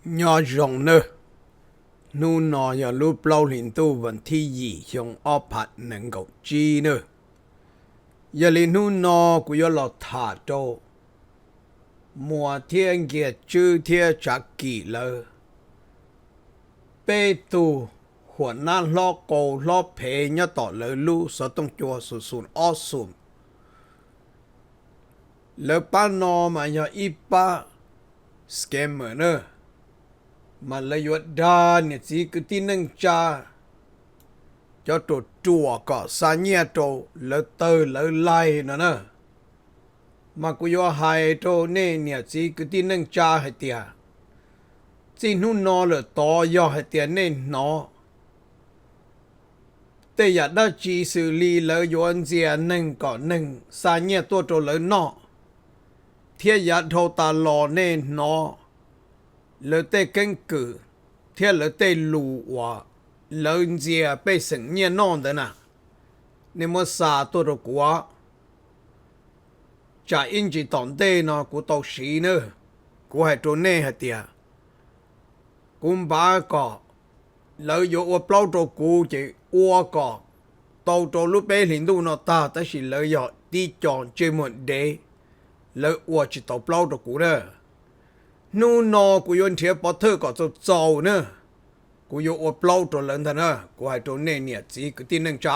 nhỏ rộng nữa nu nọ giờ lúc lâu liền tu vẫn thi gì trong áp phạt nâng cầu chi nữa giờ liền nu nọ của giờ lọt thả trâu mùa thiên kia chư thiên chắc kỳ lơ bê tu huấn nan lo cầu lo phê nhớ tỏ lơ lu sở tông chùa sụn sụn ó sụn lơ ba nọ mà giờ ít ba scammer nữa mà lấy vật đaเนี่ยสิคือที่นั่งจ้าcho tổ chùa có sa nhẹ tổ lỡ tơ lỡ lai nữa nè mà cứ yo hai tổ nèเนี่ยสิคือที่นั่งจ้าให้เตียสินู่นนอลต่อยอให้เตียเน่นอแต่อยากได้จีสื่อลีลยวนเจียหนึ่งก่อนหนึ่งสาเนี่ยตัวโตเลยนอเทียอยากโทตาลอเน่นอlỡ tê kinh cử thế lỡ tê lù và lỡ dìa bê sừng nhẹ non đó nè nên mà xa tôi rồi quá chả in chỉ tỏn tê nó của tàu sĩ nữa của hai trốn nê hả tìa cũng ba có lỡ dụ ở bao trò cũ chỉ ua có tàu trò lúc bê hình đu nó ta ta chỉ lỡ dọ đi chọn chơi một đế lỡ ua chỉ tàu bao trò cũ đó nu nọ của yon thiệp bỏ thơ có cho giàu nữa của yon ở lâu rồi lần thân nữa của hai chỗ này nhỉ chỉ cái tin năng trả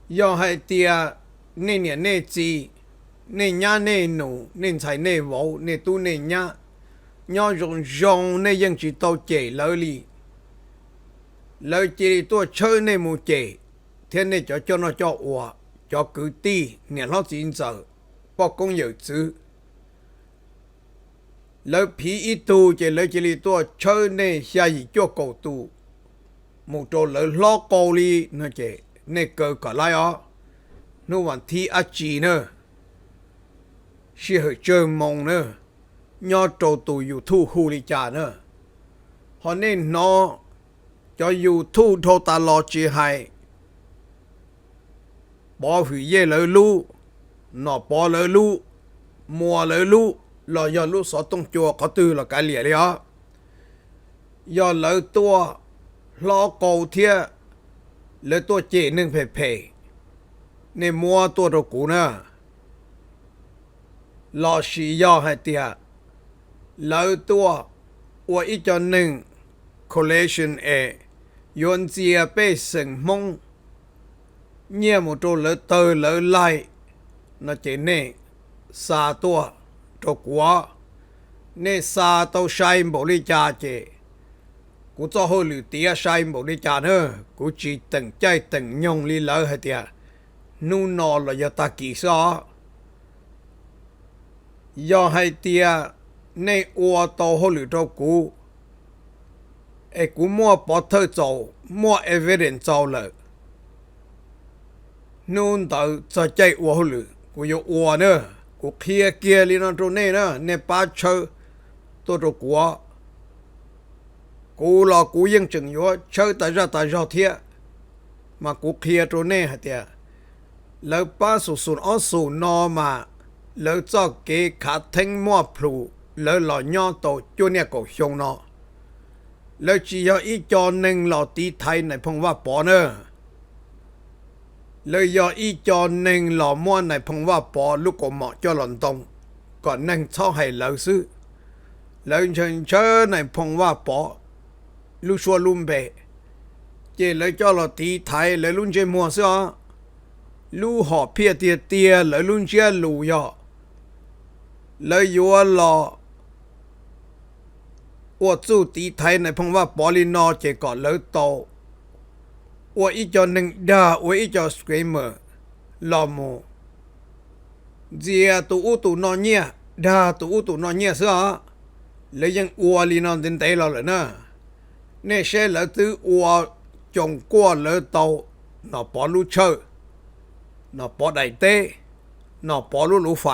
do hai tia nên nhỉ nên chỉ nên nhá nên nụ nên xài nên vỗ nên tu nên nhá nhau rong rong nên dân chỉ tao chế lời chỉ tôi chơi nên mu chế thế nên cho nó cho ủa cho cứ ti nhỉ nó chỉ giờ bỏ công nhiều chứ lỡ phí ít tu chỉ lỡ chỉ li tua chơi này xa gì cho cầu tu một chỗ lỡ lo cầu li nó chỉ này cờ cả lại ó nó vẫn thi á chỉ nữa chỉ hơi chơi mong nữa nhớ chỗ tu yêu thu hu li cha nữa họ nên nó cho yêu thu thô ta lo chỉ hay bỏ hủy dê lỡ lu nó bỏ lỡ lu mua lỡ lu là do lúc sở tông chùa có tư là cái lìa đấy á do lỡ tua lo cầu thia lỡ tua chế nâng phê phê nên mua tua đồ cũ nữa lo xì do hay tia lỡ tua và ít cho nâng collection yon chia bê sừng mông nhẹ một chỗ lỡ tơ lỡ lại nó chế nè xa tua cho quá nên xa tao sai bộ đi cha chị cũng cho hơi lử tía sai bộ đi cha nữa cũng chỉ từng chơi từng nhông li lỡ hết tiệt nu nọ là do ta kỳ sao do hai tia nên ô tao hơi lử cho cũ ấy cũng mua bỏ thơ dầu mua evidence dầu lợ nun tao cho chơi ô hơi lử cũng yêu ô nữa của kia li nó trốn này nữa nên ba chơi tôi rồi quá cú là cú yên chừng yếu chơi tại ra thiệt mà cú kia trốn này hả tiệt lỡ ba sụn ở sụn no mà lỡ cho cái khát thanh mua plu lỡ lò nhỏ tổ cho nè cổ sông nó lỡ chỉ có ít cho nên lò tí thay này phong va bỏ nữa lời do ý cho nên lò mua này phong va bỏ lúc có mọ cho lần tông còn nên cho hay lợi sư lời chân chớ này phong va bỏ lúc xua luôn bể chỉ lời cho là tí thái lời luôn chơi mua xưa lúc họ phía tia lời luôn chơi lù yo lời yo lò 我做地台呢碰ว่าบอลินอเจก่อนเลยโตว่าอีจอหนึ่งดาว่าอีจอสกรีมเมอร์ลอมูเจียตูอุตูนอเนี่ยดาตูอุตูนอเนี่ยซะเลยยังอัวลีนอนเต็นเตเราเลยนะเนี่ยเช่เลยตื้ออัวจงกัวเลยโตนอปอลูเชอร์นอปอไดเต้นอปอลูลูไฟ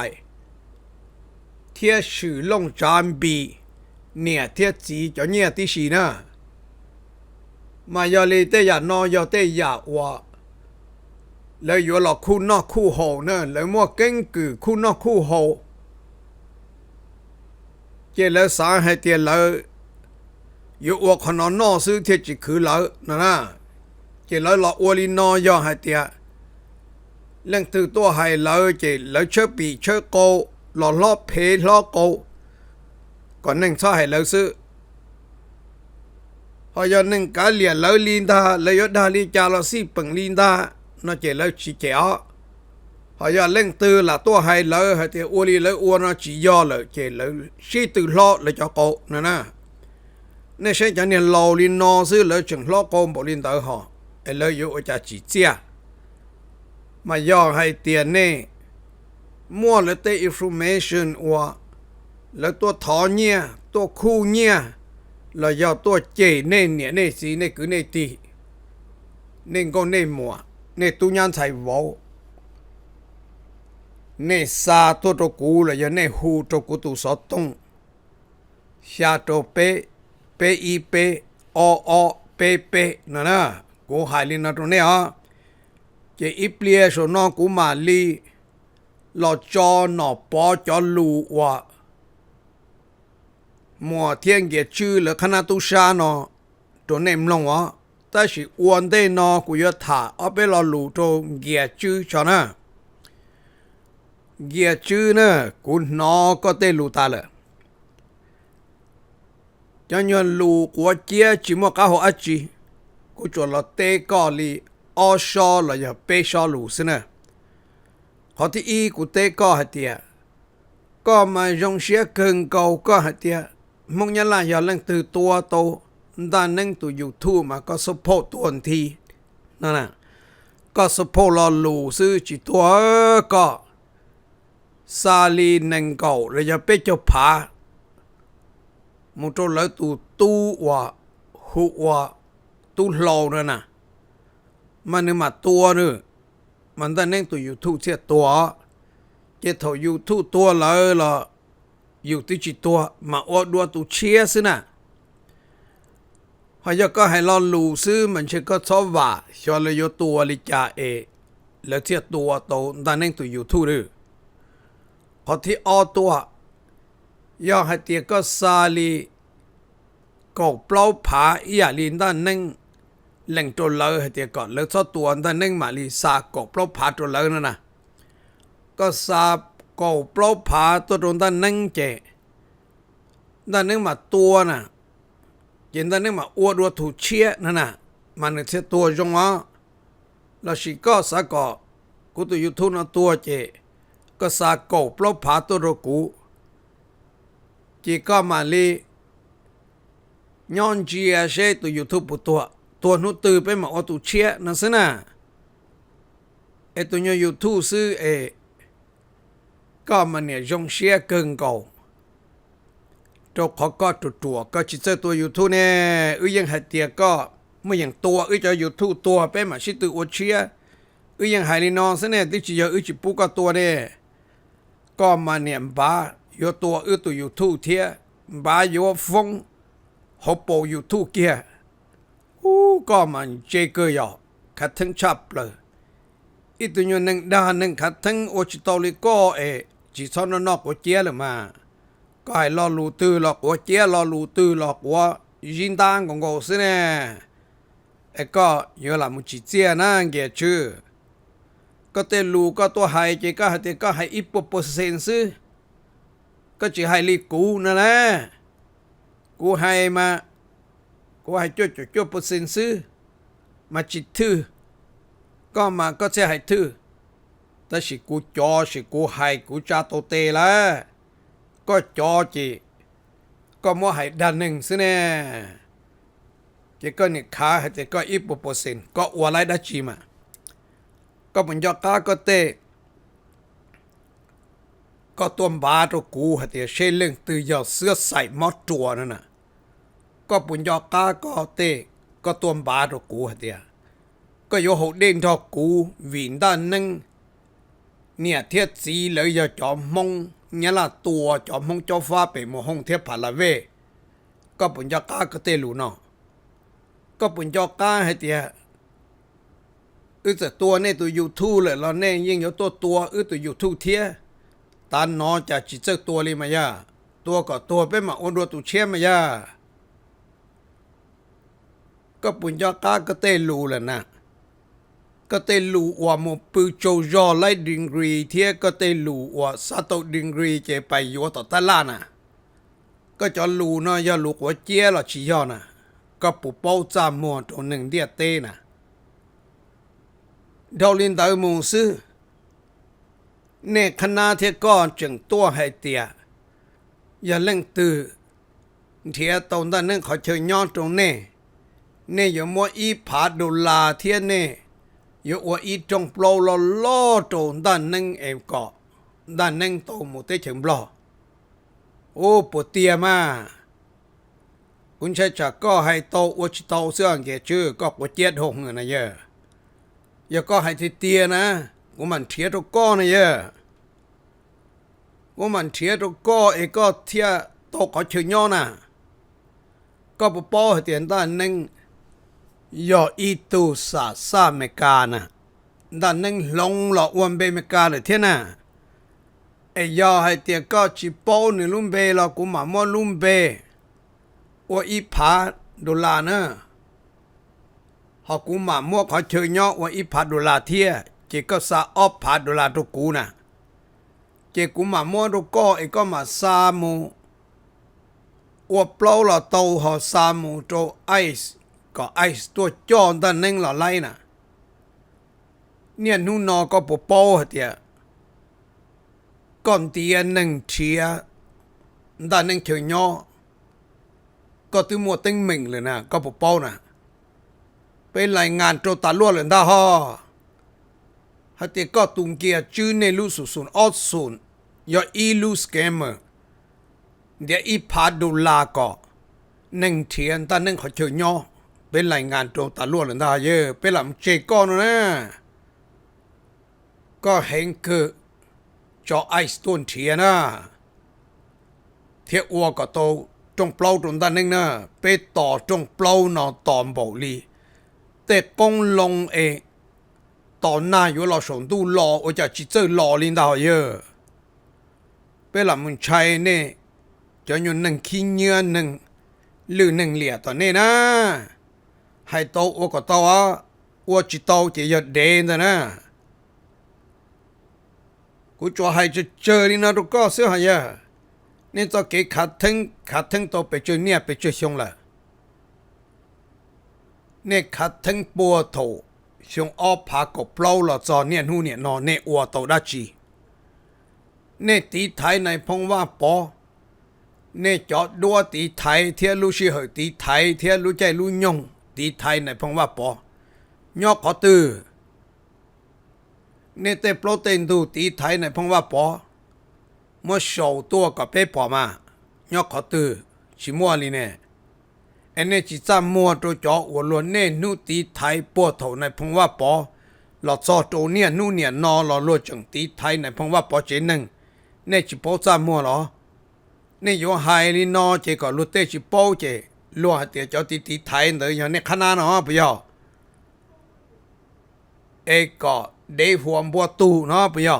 เทียชื่อลงจามบีเนี่ยเทียจีจะเนี่ยที่สีนะมายาลีเตยานอยาเตยาว่าเลยอยู่หลอกคู่นอกคู่โหนะเลยมั่วเก่งกือคู่นอกคู่โห เจแล้วสาให้เตียแล้วอยู่อวกขนอนนอซื้อเทียจิคือแล้วนะเจแล้วเราอวลินอย่อให้เตียเรื่องตื่ตัวให้แล้วเจแล้วเชื่อปีเชื่อโกหล่อล้อเพล้อโกก่อนหนึ่งชอบให้แล้วซื้อพอยหนึ่งการเลียนแล้วลินดาแล้วยดาลีจาเราสิปังลินดาน่าเจแล้วชิเจ้าพอยเล่งตื่ละตัวให้แล้วให้เตียอวลีแล้วอวน่าจีย่อเลยเจแล้วชีตื่ล้อแล้วจะโกนะนี่ใช่จะเนี่ยเราลินนอซื้อแล้วจึงล้อโกบลินดาหอไอ้แล้วอยู่จะจีเจียมาย่อให้เตียนนี่มั่วแล้วเตอินฟอร์เมชันว่าแล้วตัวถอนเนี่ยตัวคู่เนี่ยเราย่อตัวเจเน่เนี่ยเน่สีเน่คือเน่ตีเน่ก็เน่มัวเน่ตุญันใส่วอเน่ซาตัวตัวกูเลยย่อเน่หูตัวกูตัวสอตงชาตัวเปเปอีเปออเปเปนะกูหายลินตัวเนี่ยเจอีเปลี่ยชนอกูมาลีเราจอหนอปอจอลูว่ามัวเทียงเกชื่อแล้วคณะตุชานอตัวเนมลงวะแต่สิอวนได้นอกูยถาเอาไปรอลูตัวเกียชื่อชนะเกียชื่อเนอะกูนอก็เตลูตาเลยจันยนลูกูเจียจิมก้าหัวอจีกูจวดเราเตกอลีออชอเราอย่าเปชอลูสินะพอที่อีกูเตก็หัดเดียก็มาจงเสียเกินเก่าก็หัดเดียมึงยันละอย่าเล่นตื่นตัวโตด้านนั่งตัวยูทูบมาก็สปอร์ตตัวทีนั่นน่ะก็สปอร์ตเราลูซื้อจิตัวก็ซาลีนังเก่าเราจะไปเจ้าผามุตัวแล้วตู้ว่าหัวตู้หล่อนั่นน่ะมันนี่มาตัวนึงมันได้เน่งตัวยูทูบเสียตัวเจ้าตัวยูทูบตัวเลยล่ะอยู่ที่จิตตัวมาอวดตัวตัวเชียสินะพอยก็ให้เราลูซื้อมันเชื่อก็ชอบว่าชวนเลยตัวลิจ่าแล้วเสียตัวโตได้เน่งตัวยูทูบเลยพอที่อตัวย่อให้เตียก็ซาลีก็เปล่าผาอย่าลินด้านนั่งแหล่งตัวเลยให้เตียก่อนแล้วชอบตัวด้านนั่งมาลีซาก็เปล่าผาตัวเลยนั่นนะก็ซาก็เปล่าผาตัวตรงด้านนั่งเจด้านนั่งมาตัวน่ะเย็นด้านนั่งมาอวดวัวถูเชี่ยนั่นน่ะมันเสียตัวจงอ่ะแล้วสิก็ซาก็กูตัวยูทูบนะตัวเจก็ซาก็เปล่าผาตัวรกูจีก็มาลีย้อนจีอาเช่ตัวยูทูบปุตัวนู้ตื่นไปมาอวดถูเชี่ยนั่นสินะตัวนี้ยูทูบซื้อก็มันเนี่ยยงเชียเกินเก่าตัวเขาก็ตัวก็จิตใจตัวยูทูบเนี่ยยังหายเตียก็ไม่อย่างตัวจะยูทูบตัวไปมาชิตัวอวดเชียยังหายลีนอนซะเนี่ยที่จะจิปุกก็ตัวเนี่ยก็มันเนี่ยบ้าอยู่ตัวตัวยูทูบเทียบ้าอยู่ฟงฮอปโปยูทูบเกียก็มันเจเกยอขัดทั้งชับเลยตัวนี้นึงด้านนึงขัดทั้งโอชิตอลิก็จีซอนนอกโอเจียเลยมาก็ให้รอลูตื้อหลอกโอเจียรอลูตื้อหลอกว่ายินตางของกูสิเนี่ยก็เยอะละมุจิเจียนะเกี่ยชื่อก็เตลูก็ตัวไฮเจก็ให้เตก็ให้อีปปเซนซ์ก็จะให้ลีกูนั่นแหละกูให้มากูให้จุดเปอร์เซ็นซ์มาจิตทื่อก็มาก็จะให้ทื่อแต่สิกูจอสิกูให้กูจะโตเตแล้วก็จอจีก็มัวให้ด้านหนึ่งสิเนี่ยจีก็นี่ขาให้แต่ก็อีปเปอร์เซ็นต์ก็อวอะไรได้จีมาก็มันยอก้าก็เตก็ตัวบาตัวกูให้แต่เชลเล่งตื่นยอเสื้อใส่มอดตัวนั่นน่ะก็ปุญยอก้าก็เตก็ตัวบาตัวกูให้แต่ก็โยหกเด้งทอกูวินด้านนึงเนี่ยเทียสีเลยอย่าจอมมงเนี่ยละตัวจอมมงเจ้าฟ้าไปมห้องเทียบผาละเวก็ปุญญาก้าก็เตลูเนาะก็ปุญญาก้าให้เตียแต่ตัวเนี่ยตัวยูทูบเลยเราเนี่ยยิ่งอยู่ตัวตัวตัวยูทูบเทียตานนอจะจิตเจตัวเลยมายา ตัวก็ตัวไปมาอ้วนรัวตุเชี่ยมายาก็ปุญญากาก็เตลูแหละนะก็เตลูว่าโมปือโจยอไล่ดิงรีเทียก็เตลูว่าซาโตดิงรีเจไปอยู่ต่อตะล่านะก็จะลูเนาะยาลูกว่าเจียหรอชิยอนะก็ปุเป้าจามมัวตัวหนึ่งเดียเต้นะดาวลินดาวมงซื้อเนคณะเทียก็จึงตัวให้เตียอย่าเล่งตือเทียตรงด้านนั้นเขาเชยย้อนตรงเน่อย่ามัวอีผาดูลาเทียเน่อย่าว่าอีจงปลอลล้อตรงด้านนั้นเองก็ด้านนั้นโตหมดเตเฉิงปลอโอ้ปวดเตียมาคุณชายจักก็ให้โตอวดโตเสื่องเกชื่อก็ปวดเจ็ดหงนะเยอะอย่าก็ให้ที่เตียนะกูมันเทียตัวก้อนะเยอะกูมันเทียตัวก้อเอก็เทียโตเขาเชยย้อนนะก็ปป้อให้เตียนด้านนั้นย่ออีตูซาเมกานะด้านนั้นลงหลอกวันเบเมกาเลยเทียนะไอ้ย่อให้เตียก็จิปโป้ในลุ่มเบเรากูหมาม้อลุ่มเบว่าอีผาดูลาเนอะหอกูหมาม้อเขาเชยย้อว่าอีผาดูลาเทียเจก็ซาออบผาดูลาตุกูนะเจกูหมาม้อตุก็ไอ้ก็มาซามูว่าเปล่าเราโตหอซามูโตไอซ์ก็ไอซ์ตัวจอนด้านนึงเราไล่นะเนี่ยนู่นนอก็ปป้อเตียก่อนเตียนึงเชียด้านนึงเฉยย้อก็ตัวมัวตึงมิงเลยนะก็ปป้อนะเป็นรายงานโจตาล้วนเลยนะฮะฮัตเตก็ตุงเกียจื้อในลูสุนออดสุนยาอีลูสเกมเมอร์เดี๋ยวอีพาดูลาก็หนึ่งเทียนตาหนึ่งเขาเฉยย้อเป็นรายงานโจตาล้วนเลยนะเยอะเป็นลำเจก้อนนะก็เห็นคือจอไอสต้นเทียนะเทียอัวก็โตจงเปล่าตรงด้านนึงนะไปต่อจงเปล่านอตอมบอกลีแต่กงลงเอตอนหน้าอยู่เราส่งดูรอโอจะจิเจอรอลินดาวเยอะเป็นลำมันใช้เนี่ยจะอยู่หนึ่งขี้เนื้อหนึ่งหรือหนึ่งเหลี่ยตอนนี้นะให้โตโอก็โตอ่ะอัวจิโตจะยอดเด่นนะกูจะให้จะเจอนี่นะทุกก็เสียหายนี่ตัวเกขัดทั้งตัวไปเจอเนี่ยไปเจอชงละเนี่ยขัดทั้งปัวโถชงอ้อผากบเปล่าหล่อจอเนี่ยหูเนี่ยนอนเนี่ยอัวโตได้จีเนี่ยตีไทยในพงว่าปอเนี่ยจอดดัวตีไทยเทียรู้ชื่อเหตีไทยเทียรู้ใจรู้ยงตีไทยในพงว่าปอยอกขอตื้อเนี่ยแต่โปรตีนดูตีไทยในพงว่าปอมัวโชว์ตัวกับเป๊ปอมายอกขอตื้อชิมัวลีเนี่ยอันนี้จิตามัวตัวจ่อวัวล้วนเนี่ยนู่ตีไทยปวดเท่าในพงว่าปอหลอดซอตัวเนี่ยนู่เนี่ยนอหลอดล้วนจังตีไทยในพงว่าปอเจนึงเนี่ยจิปอจามัวหรอเนี่ยอยู่ไฮลีนอเจก็ลุเตจิปอเจล้วนเตียจอตีไทยเลยอย่างเนี่ยขนาดเนาะปะยอเอก็เดฟวมบัวตูเนาะปะยอ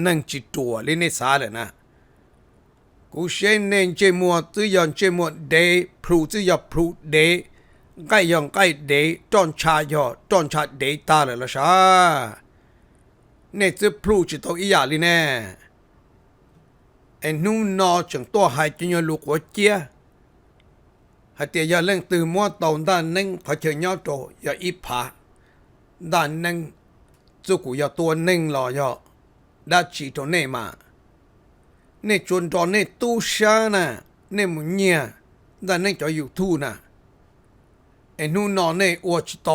นั่งจิตตัวลินิสาเลยนะกูเชนเนนเจมัวตื้อยอนเจมัวเดพลูตื้อยอพลูเดใกล้ยองใกล้เดจอนชายอจอนชาเดตาเลยละชาเนี่ยจะพลูจิตตัวอีหยาลีแน่ไอ้นู่นนอจังตัวหายจนยลูกหัวเจียหาเตียยาเล่งตื่นมัวตอนด้านนึงเขาเชยย้อโตยาอีผาด้านนึงจุกุยาตัวนึงหล่อยอได้จีตัวเน่มาเนี่ยจนตอนนี้ตู้ชานะเนี่ยมึงเนี่ยด้านนึงจะอยู่ทู่นะไอ้นู่นนอนเนี่ยอวดโต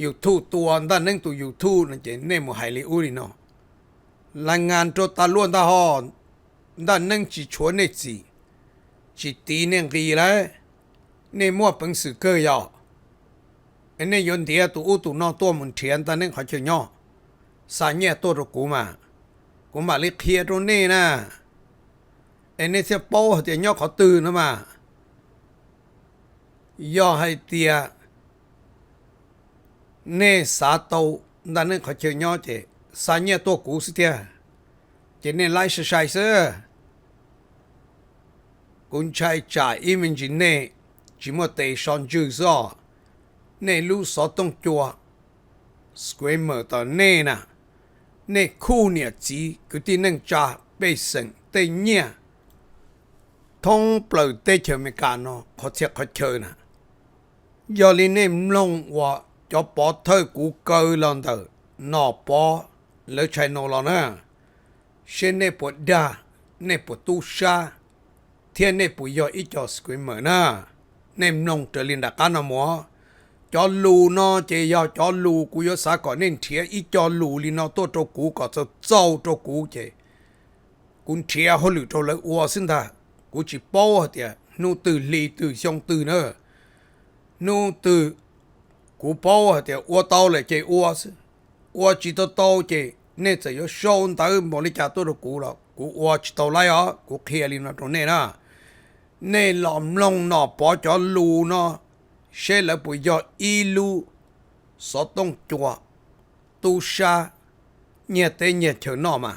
อยู่ทู่ตัวด้านนึงตัวอยู่ทู่นั่นเจเนี่ยมึงหายเลยอุ้ยเนาะรายงานตัวตาล้วนตาหอนด้านนึงจีชวนเนี่ยจีตีเนี่ยกีแล้วเนี่ยมัวเป็นสื่อเกยออันนี้ยนเดียตัวอู้ตัวนอตัวมันเทียนตอนนึงเขาเชยย่อสายเนี่ยตัวตะกูมาเรียกเพียตัวนี้นะอันนี้เสียโป้เตียย่อเขาตื่นนะมาย่อให้เตียเนสาโตด้านนึงเขาเชยย่อเจสายเนี่ยตัวกูสิเตียเจเนี่ยไล่ใส่เสื้อ cũng chạy trả ý mình chỉ nè chỉ một tay son chữ rõ nè lũ sáu tông chùa square mở tờ nè nè nè khu nè chỉ cứ tin nâng trả bê sừng tê nhẹ thông bờ tê chờ mẹ cả nó khó chơi nè giờ lên nè long và cho bỏ thơi cú cơ lần đầu nó bỏ lỡ chạy nó lần nè xem nè bỏ đa nè bỏ tu sa thiên nè bỏ giờ ít cho screamer nè nè long trở lên đã cá nó mỏ cho lù nó chỉ giờ cho lù cú giờ sao còn nên thiệt ít cho lù li nó tôi cho cú có cho trâu cho cú chứ cũng thiệt hồi lử cho lấy uo xin ta cú chỉ bao thì nô từ lì từ xong từ nữa nô từ cú bao thì uo tao lại chơi uo chỉ tao chơi nên chỉ có show tới một lý trả tôi được cú rồi cú uo chỉ tao lại á cú kia li nó trong này nè nên làm long nó bỏ cho lù nó sẽ là bây giờ ilu số tông chùa tu sa nhiệt tế nhiệt chờ nó mà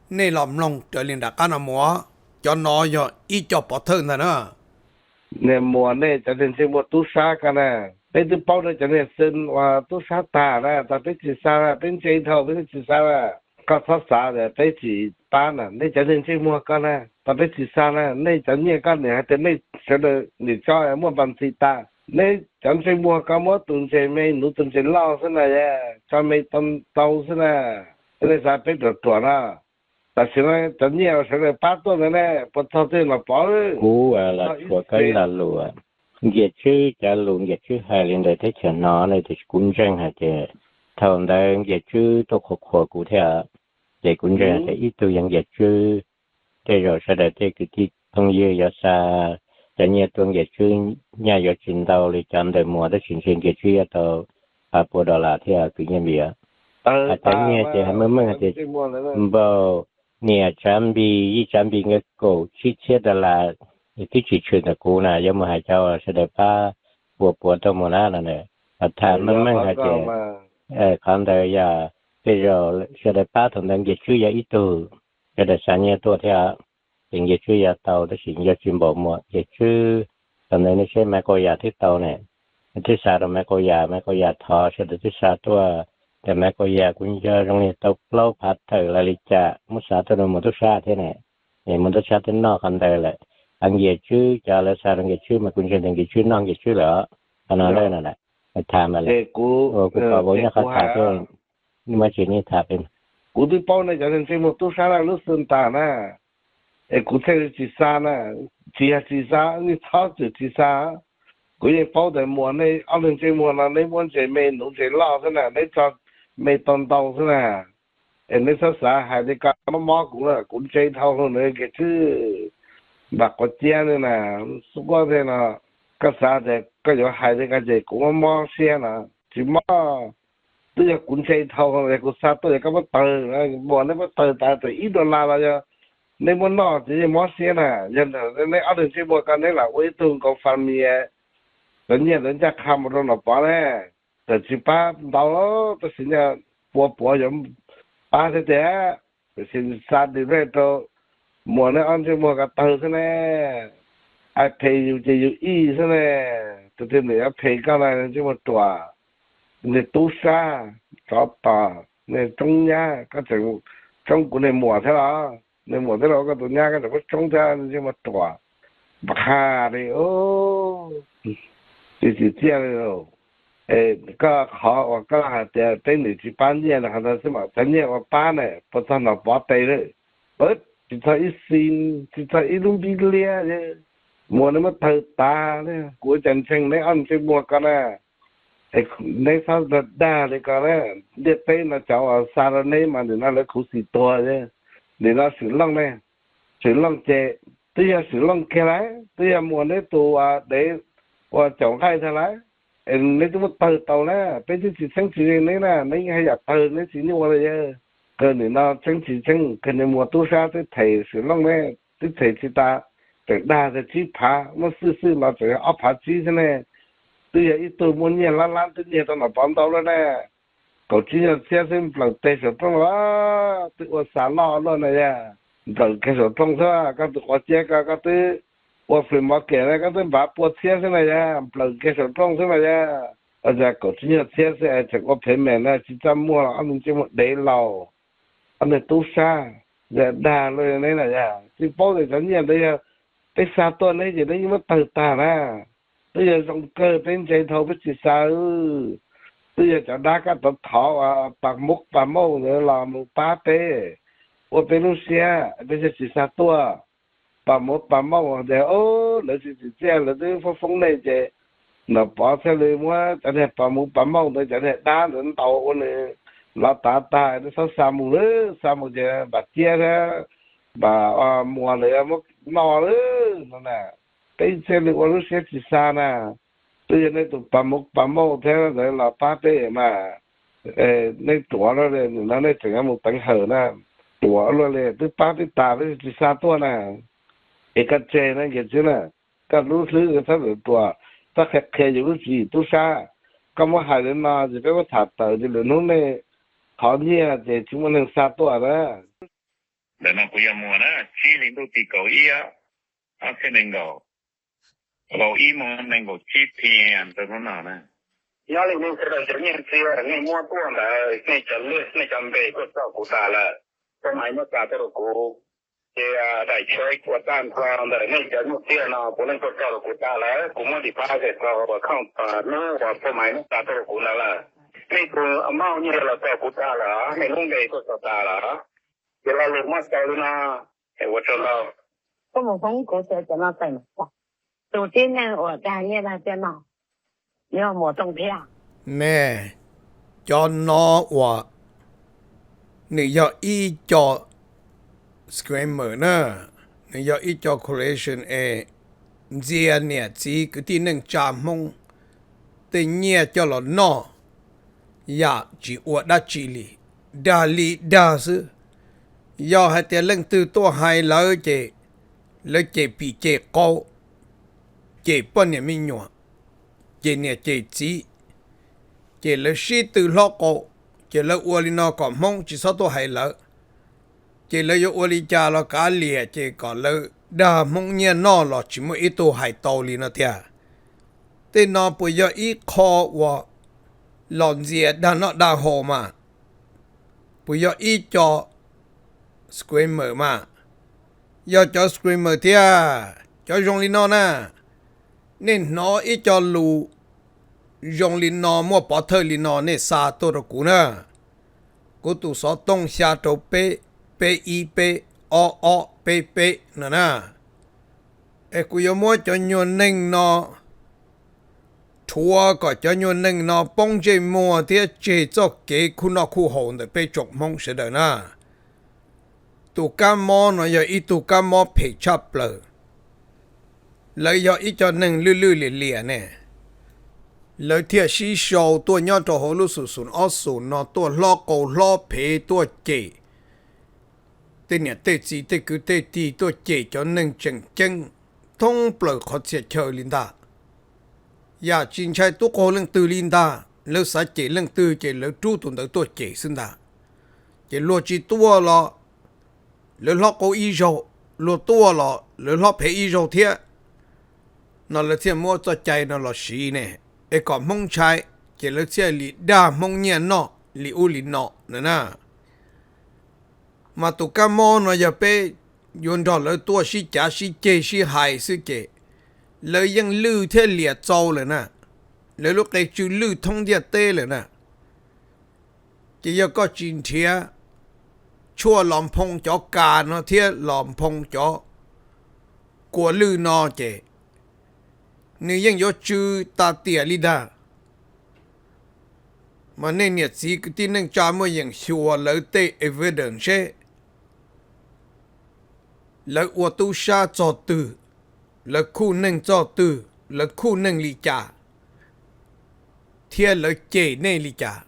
nên làm lòng trở lên đã cán múa cho nó giờ ít cho bỏ thân là nữa nên mùa này cho nên sẽ mùa tu sa cái này bây giờ bao giờ cho nên sinh và tu sa ta là ta bây giờ sa là bên trên thầu bây giờ sa là có phát sa là bây giờ ba là nên cho nên sẽ mùa cái này ta bây giờ sa là nên cho nên cái này hay nên sẽ được để cho em mua bằng gì ta nên chẳng sẽ mua cái món tuần sẽ mấy nụ tuần sẽ lao thế này cho mấy tông tàu thế này nên sao biết được chuẩn à ta sẽ nói chẳng nhiều sẽ là bắt tôi này bắt thao thế là bỏ cú là của cái là lùa giờ chứ trả lùa giờ chứ hai lần để thấy chuyện nó này thì cũng tranh hả chị thằng đang giờ chứ tôi khổ cụ thể giờ cũng tranh thì ít tôiยังgiờ chứ thế rồi sau đó thế cái thông dư giờ xa cho nên tôi giờ chứ nhà giờ chuyển đầu thì chọn để mua để chuyển giờ chứ tao bộ đó là thế cứ như vậy cho nên thì hai mươi thì bao nè chuẩn bị cái cổ chi tiết đó là cái chỉ chuyện là cũ này giống như hai cháu sẽ để ba bộ tao mua lá này thà mấy hai chị còn đời giờ bây giờ sẽ để ba thằng đang giờ chưa giờ ít tuổi sẽ để sáng nhẹ tuổi theo hiện giờ chưa giờ tàu đó chỉ giờ chuyển bộ mua giờ chưa thằng này nó sẽ mấy cô già thích tàu này thích sao rồi mấy cô già thọ sẽ để thích sao tuổiแต่แม่ก็อยากคุณจะโรงเรียนตกเล่าพัดเถอละลิจ่ามุสาตัวมันตุชาที่ไหนเนี่ยมันตุชาที่นอกกันได้เลยอันเยี่ยชื่อจะละสารังเยี่ยชื่อมาคุณจะถึงเยี่ยชื่อน้องเยี่ยชื่อเหรอขนาดนั้นนั่นแหละถามมาเลยกูบอกว่าเนี่ยเขาถามด้วยนี่มาชี้นี่ถามเป็นกูที่ป้อนในจะถึงที่มันตุชาละรู้สึกตานะกูเทจิสานะจิสานี่ท้าจิจิสากูยังป้อนแต่มัวในเอาถึงที่มัวนะในมัวใจไม่หนุ่มใจล่อซะนะในจอไม่ตอนเตาซะนะในภาษาหายในการมาหมอกูละกูใจเท่าเลยแกชื่อบักกเจียนี่นะสุกว่าเนี่ยนะก็สาแต่ก็อยู่หายในการใจกูมาหมอเสียนะจิมาตัวกูใจเท่าเลยกูสาตัวก็มาเติร์นะบ่เนี่ยมาเติร์ตาแต่อีดอลลาร์ละในมันนอกจะหมอเสียนะยันในเอาถึงที่บอกกันนี่แหละไว้ตุ้งกับฟันเมีย人家看不着那包嘞，这去把到了，这现在播人把这点，这现在的那都莫那安全莫个头是呢，还赔有这有意是呢，这这你要赔干来这么多，你都啥找到那中间个中国的莫去了，那莫去了个中间个什么中间这么多，不看的哦。就是这样咯，个好，我个还在等你去搬家了，还是什么？今年我搬了，不知道搬对了，就他一心，就他一种比例的，莫那么头大呢，我真正那安全莫个呢，那啥子大那个呢，你对那叫我杀了你嘛，你那来苦死多的，你那水浪呢，水浪这，对呀水浪起来，对呀莫那多啊，得。ว่าจงให้เท่าไรในตัวเติร์ดนะเป็นที่สิทั้งสี่นี่นะไม่ให้อยากเติร์ดในสิ่งนี้ว่าอะไรเกินนี่นะทั้งสี่ทั้งเกินในมัวตู้ซาที่ไทยสิล่องแม่ที่ไทยที่ตาแต่ได้จะชี้ผาเมื่อซื้อเราจะเอาผาชี้ใช่ไหมตัวอย่างอีตัวมันเนี่ยล้านตัวเนี่ยตอนนั้นปั๊มเตาแล้วนะก็ชี้จะเสียเส้นเปล่าเตะสุดตรงว่าตัวสารล้อแล้วนะเนี่ยก็แค่สุดตรงซะก็ตัวเจ๊ก็ตัว我非毛给那个真把波切上来呀，不能给手撞上来呀。而且搞这些切是这个平面呢，是怎么了？俺们这么累老，俺们都杀，这打了那了呀，这包的人家这样，这杀多那些那因为打打啦，这些从个边这头不是杀，这些就大家都逃啊，把毛的老木八倍，我被路线，这些是杀多。把猫的哦，那就是这样，那都风来着，那跑出来么？咱这把猫的，咱这打人刀我呢，老打，那说沙漠了，沙漠这把街了，把摸了么闹了，那被这里我都写起啥呢？对呀，那都把猫的人老打的嘛，那多了嘞，那怎样没等好呢？多了嘞，都把的打的是啥多呢？一个这那个这呢，个路是个他的多，他开有几都啥，干嘛还人呐？就给我查到的了，弄嘞，好你啊，这怎么能杀多了？但那不要么呢？只能都地高一啊，啊，才能够，高一么能够几天这种哪呢？压力那个这年纪啊，你摸多了，你就你准备个照顾大了，我买么啥都顾。这啊，来chơi của tan khoang đời này cái mục tiêu nào cũng nên có cho của ta là cũng muốn đi phá cái cho và không nó và có máy nó ta tôi cũng là cái của mau như là cho của ta là mình không để cho ta là cái là lúc mà sau nó thì tôi cho nó 父母从国学怎么分化？首先呢，我在念那些嘛，没有抹动票。nè cho nó và nếu do ý cho Scrammer nè nếu do ý cho correlation riêng nè chỉ cái tin năng chạm mông tự nhiên cho nó ya chỉ ở đã chỉ lý đa sự do hai tiền lưng từ to hai lỡ chế bị chế cao chế bọn nhà mình nhỏ chế nhà chế chỉ chế lỡ sĩ từ lo cao chế lỡ uo li nó còn mong chỉ sao to hai lỡ chế lỡ uo li cha lo cả lìa chế còn lỡ đa mong nhà nó lo chỉ một ít to hai tàu li nó thia tên nó bây giờ ít khó và lòn dìa đã nó đã hồ mà bây giờ ít cho Screamer mà do cho Screamer thì cho dùng linh nó nè nên nó ít cho lù dùng linh nó mua bỏ thơ linh nó nên xa tôi rồi cũ nè cô tụ số tông xa trâu p i p o p nè nè ê cô yêu mua cho nhuận nênh nó thua có cho nhuận nênh nó bông chê mua thì chê cho kế khu nó khu hồn để bê chọc mong sẽ đời nè tụ cam mò nó giờ ít tụ cam mò phải chấp lờ lấy giờ ít cho nâng lư lìa nè lấy thiệt sĩ sầu tua nhau cho hồ lúc sụn ở sụn nó tua lo cầu lo phê tua chê tên nhà tên gì tên cứ tên ti tua chê cho nâng chân thông bờ khó sẽ chờ linh ta ya chính trai tua có lưng từ linh ta lấy sa chê lưng từ chê lấy tru tuần tới tua chê xin ta chê lo chỉ tua lo lỡ lót có ý dầu lỡ tua lọ lỡ lót phải ý dầu thiệt nó là thiệt mua cho chạy nó là xí nè ấy còn mong chạy chỉ là thiệt lì đa mong nhẹ nọ lì u lì nọ nữa nè mà tụ cá mò nó giờ bé dùng đó lỡ tua xí chả xí chê xí hại xí chê lỡ ยัง lư thế liệt trâu rồi nè lỡ lúc cái chữ lư thông điệp tê rồi nè chỉ giờ có chuyện thiệt chua lòm phong cho cà nó thiết lòm phong cho của lư nó chế nếu ยัง có chữ ta tỉa đi đa mà nên nhiệt sĩ cái tin năng cha mới ยัง sure lấy tê evidence lấy ô tô xa cho từ lấy khu năng cho từ lấy khu năng lý trả thiết lấy chế nên lý trả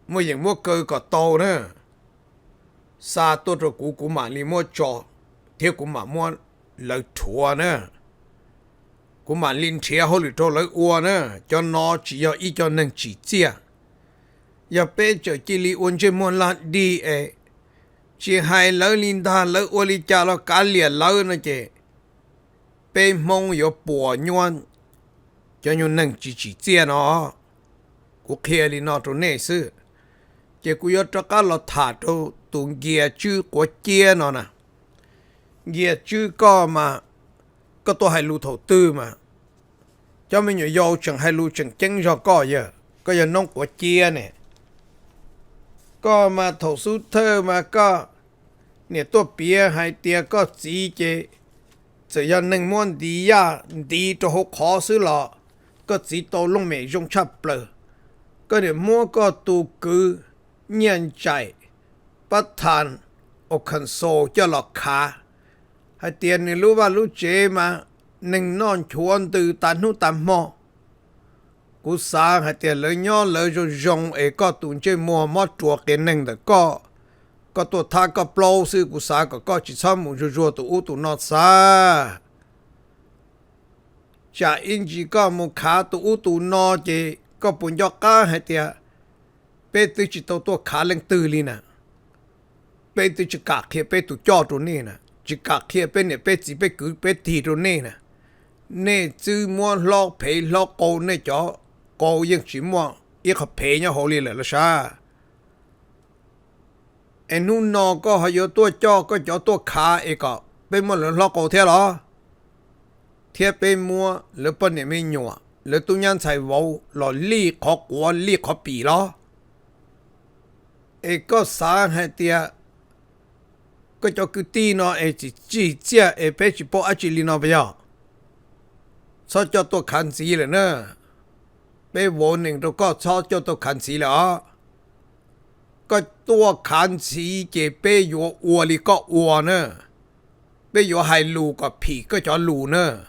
mới ยัง mua cơ có tàu nữa sa tôi rồi cú mà li mua cho thế cú mà mua lấy thua nè cú mà linh chia hồi cho lấy uo nè cho nó chỉ cho ít cho nên chỉ chia giờ bé cho chỉ li uốn chơi mua là đi chỉ hai lấy linh ta lấy uo li cha nó cả liền lấy nó chứ 被梦有波原，就有能几件哦，我看里那种内事，结果要这个老塔都业主国家เนาะนะ业主ก็มาก็ตัวให้รู้头tư mà cho mình nhiều yêu chẳng hay lưu chẳng chân cho có giờ có giờ nông của chia nè có mà thầu số thơ mà có nèตัวbia hay tia có gì chứ chỉ要能muốn đi ya đi cho họ khó xử lọ có chỉ tàu lông mẹ dùng chắp bờ có để mua có tu cư nhân chạy bắt thành ở cần sổ cho lọ khá hay tiền này lúc lúc chế mà nâng non chuan từ tàn hút tàn mò cú sáng hay tiền lấy nhỏ lấy rồi dùng ấy có tụi chơi mua mót chuột cái nâng được có tụi thà có plau sư cú sáng có chỉ xong một rồi tụi nó xa chả in chỉ có một khá tụi nó chỉ có bốn giọt cá hay tiền bé tụi chỉ tụi khá lên từ đi nè bé tụi chỉ cả kia bé tụi cho tụi này nè chỉ cả kia bé này bé chỉ bé cứ bé thì tụi này nè nè chứ mua lo phê lo cô nè cho cô yên chỉ mua ít học phê nhau hồ liền là sao anh nu nó có hay có tôi cho tôi khá ấy có bên mua lo cô thế đó thế bên mua lỡ bên này mình nhọ lỡ tôi nhân xài vào lo li khó quá li khó bị đó ấy có sáng hay tiệt có cho cứ tin nó ấy chỉ chia ấy bé chỉ bỏ ở chỉ li nó bây giờ sao cho tôi khăn gì rồi nữa bé vô nên tôi có sao cho tôi khăn gì rồi có tôi khăn gì chỉ bé yo uo li có uo nữa bé yo hai lù có phì có cho lù nữa